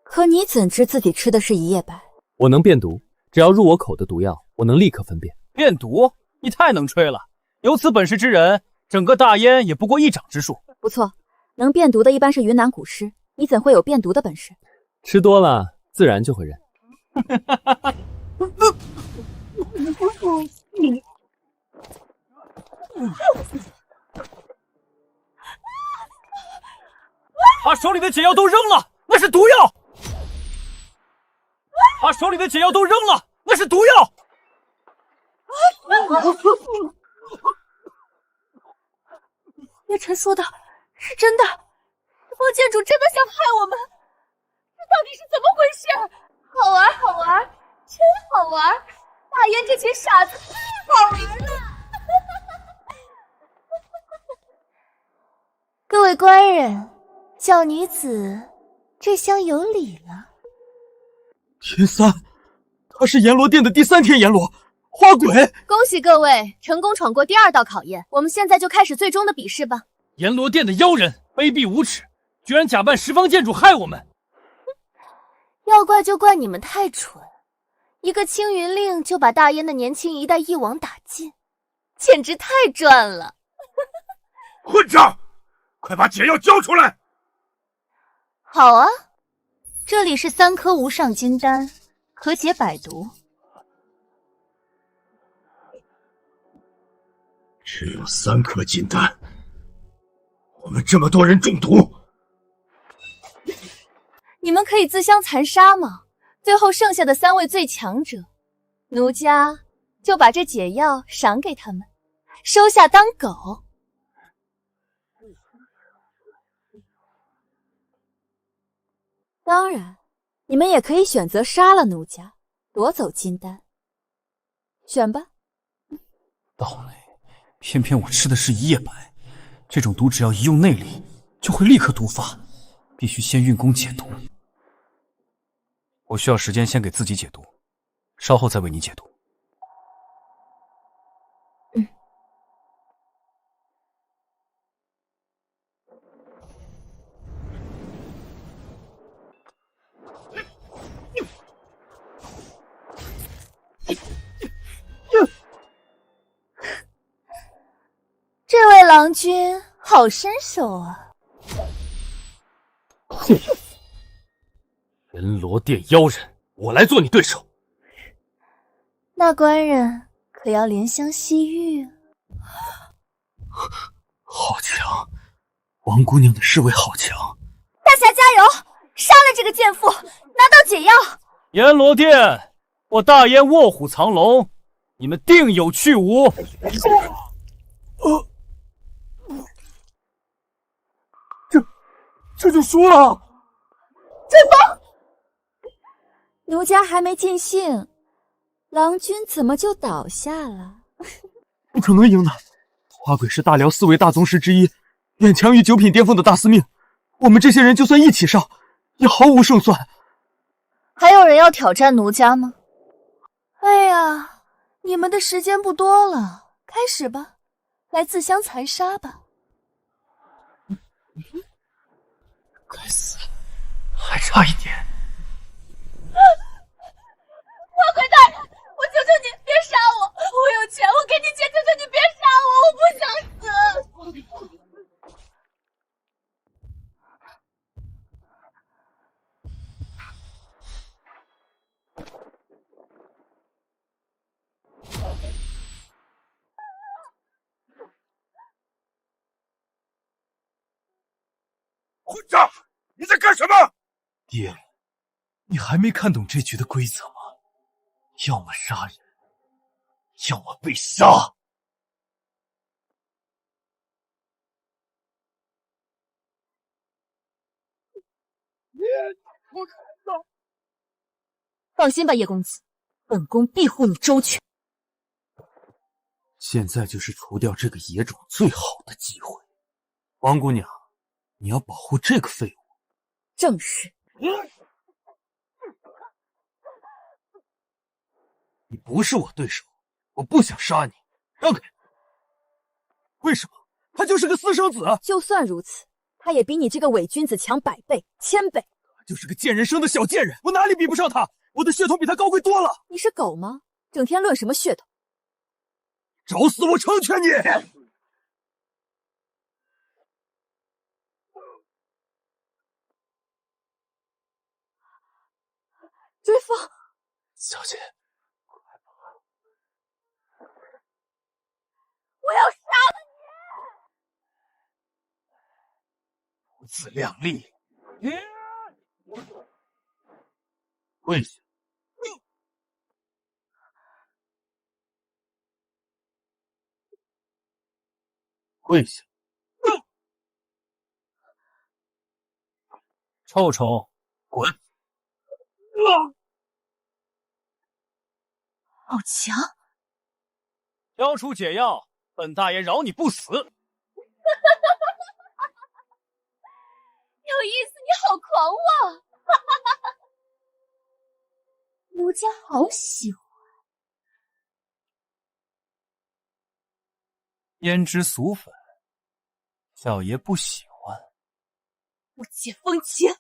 可你怎知自己吃的是一夜白？我能辨毒，只要入我口的毒药，我能立刻分辨。辨毒？你太能吹了！有此本事之人，整个大燕也不过一掌之数。不错，能辨毒的一般是云南古尸，你怎会有辨毒的本事？吃多了，自然就会认。把手里的解药都扔了，那是毒药！把手里的解药都扔了，那是毒药！叶晨说的是真的，石方剑主真的想害我们，这到底是怎么回事？好玩，好玩，真好玩！大燕这群傻子太好玩了！各位官人，小女子这厢有礼了。天三，他是阎罗殿的第3天阎罗，花鬼！恭喜各位成功闯过第2道考验，我们现在就开始最终的比试吧。阎罗殿的妖人，卑鄙无耻，居然假扮十方剑主害我们！要怪就怪你们太蠢，一个青云令就把大燕的年轻一代一网打尽，简直太赚了！混账！快把解药交出来！好啊，这里是3颗无上金丹，可解百毒。只有3颗金丹，我们这么多人中毒，你们可以自相残杀吗？最后剩下的3位最强者，奴家就把这解药赏给他们，收下当狗。当然，你们也可以选择杀了奴家，夺走金丹。选吧。倒霉，偏偏我吃的是一夜白，这种毒只要一用内力，就会立刻毒发，必须先运功解毒。我需要时间先给自己解毒，稍后再为你解毒。这位郎君好身手啊！阎罗殿妖人，我来做你对手。那官人可要怜香惜玉啊！好强，王姑娘的侍卫好强！大侠加油，杀了这个贱妇，拿到解药！阎罗殿，我大燕卧虎藏龙，你们定有去无！这就输了！阵风，奴家还没尽兴，郎君怎么就倒下了？不可能赢的，花鬼是大辽4位大宗师之一，远强于9品巅峰的大司命。我们这些人就算一起上，也毫无胜算。还有人要挑战奴家吗？哎呀，你们的时间不多了，开始吧，来自相残杀吧。该死，还差一点！混账！你在干什么？爹，你还没看懂这局的规则吗？要么杀人，要么被杀。放心吧，叶公子，本宫庇护你周全。现在就是除掉这个野种最好的机会。王姑娘，你要保护这个废物。正是。你不是我对手，我不想杀你，让开！为什么？他就是个私生子。就算如此，他也比你这个伪君子强100倍、1000倍。他就是个贱人生的小贱人，我哪里比不上他？我的血统比他高贵多了。你是狗吗？整天论什么血统？找死我成全你！追风，小姐，我要杀了你！不自量力！跪下！跪下！臭虫，滚！好强！交出解药，本大爷饶你不死。有意思，你好狂妄！奴家好喜欢。胭脂俗粉，小爷不喜欢。不解风情。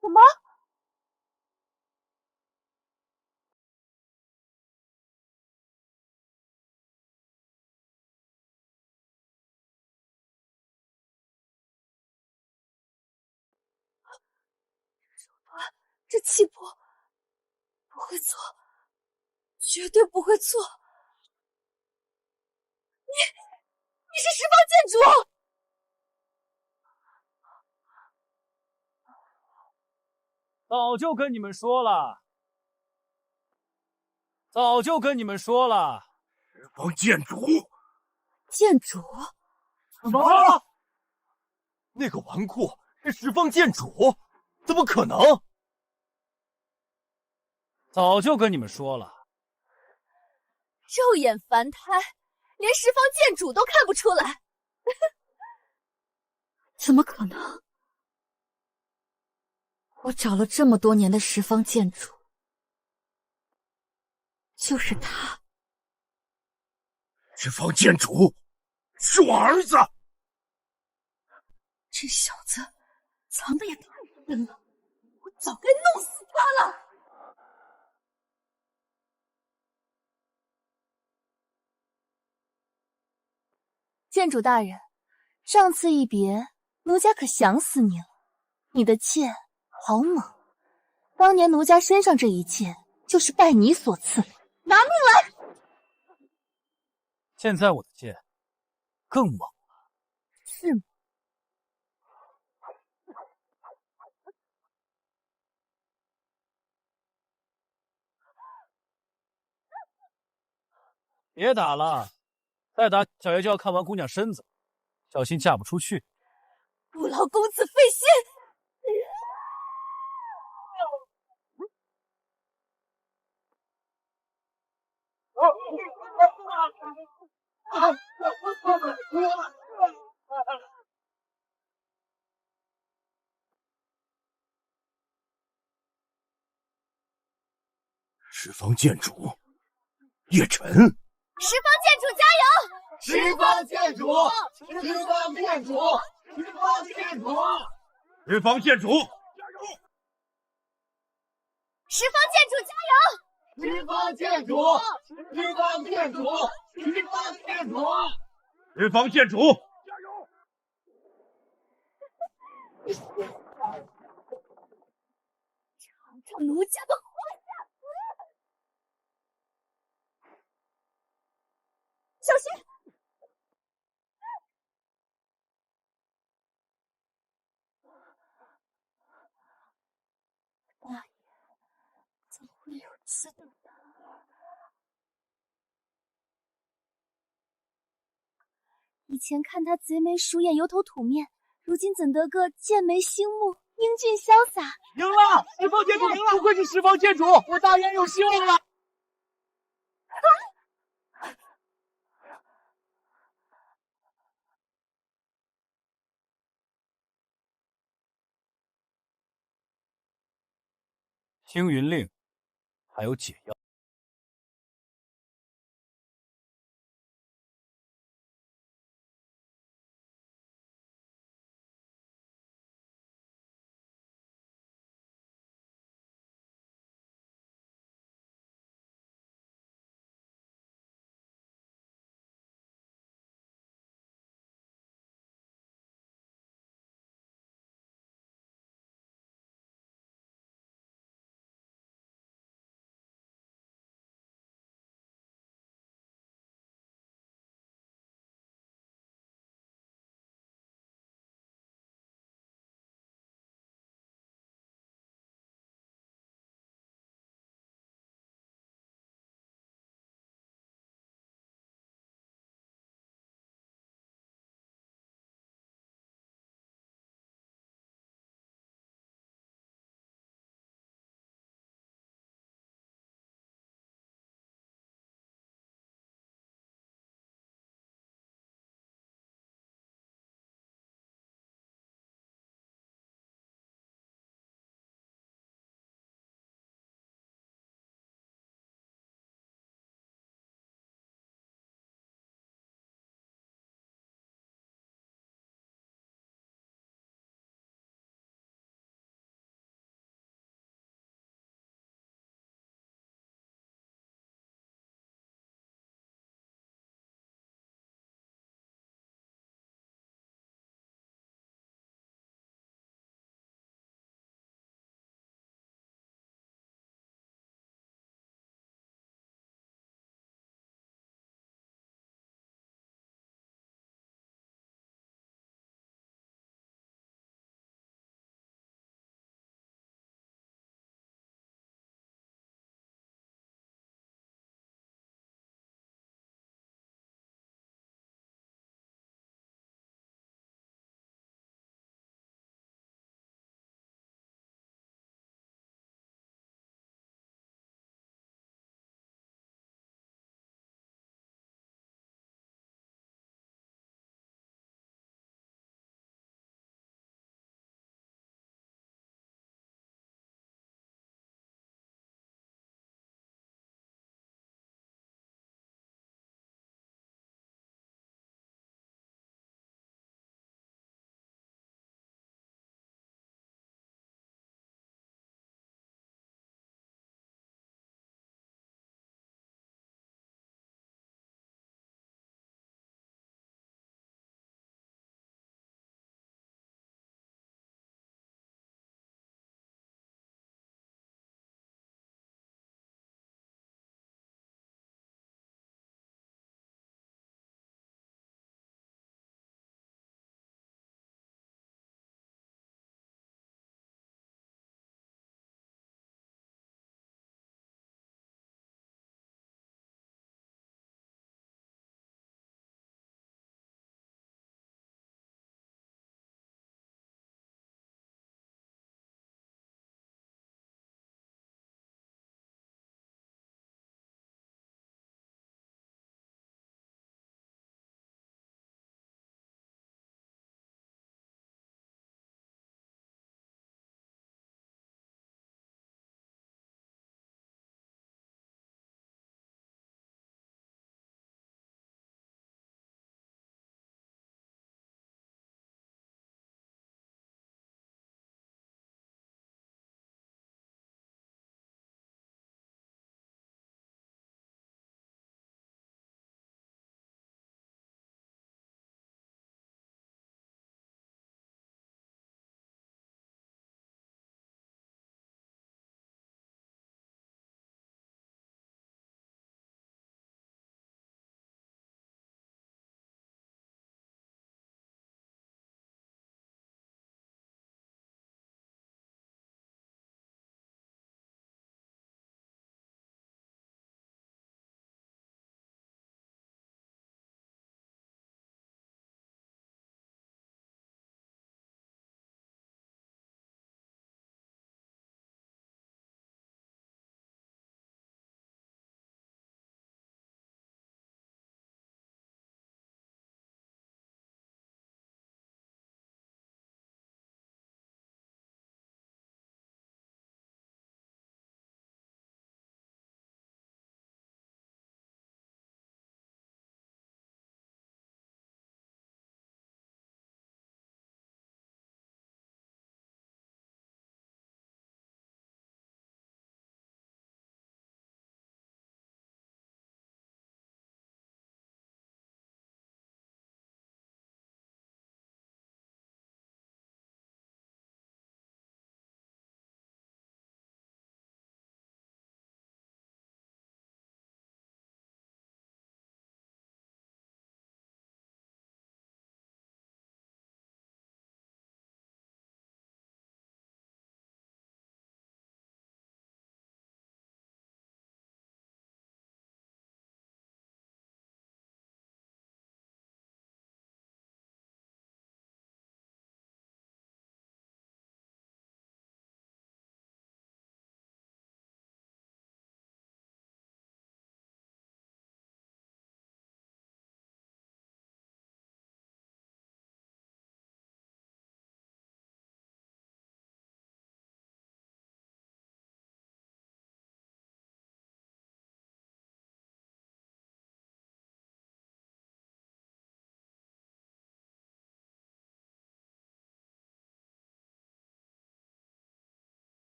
什么？这气魄不会错，绝对不会错。你是十方剑主！早就跟你们说了，早就跟你们说了。十方剑主，剑主？什么？那个纨绔是十方剑主？怎么可能？早就跟你们说了，肉眼凡胎，连十方剑主都看不出来。怎么可能？我找了这么多年的十方剑主，就是他。十方剑主是我儿子。这小子藏的也太深了，我早该弄死他了。剑主大人，上次一别，奴家可想死你了。你的剑好猛，当年奴家身上这一剑就是拜你所赐，拿命来！现在我的剑更猛了，是吗？别打了，再打小爷就要看完姑娘身子，小心嫁不出去。不劳公子费心。十方剑主叶晨，十方剑主加油！十方剑主，十方剑主，十方剑主，十方剑主加油！十方剑主加油！十方剑主，十方剑主，十方剑主，十方剑主加油！尝尝奴家的活下死！小心！大爷怎会有此等呢？以前看他贼眉鼠眼、油头土面，如今怎得个剑眉星目、英俊潇洒？赢了！十方剑主赢了！不愧是十方剑主，我大燕有希望了！青云令还有解药。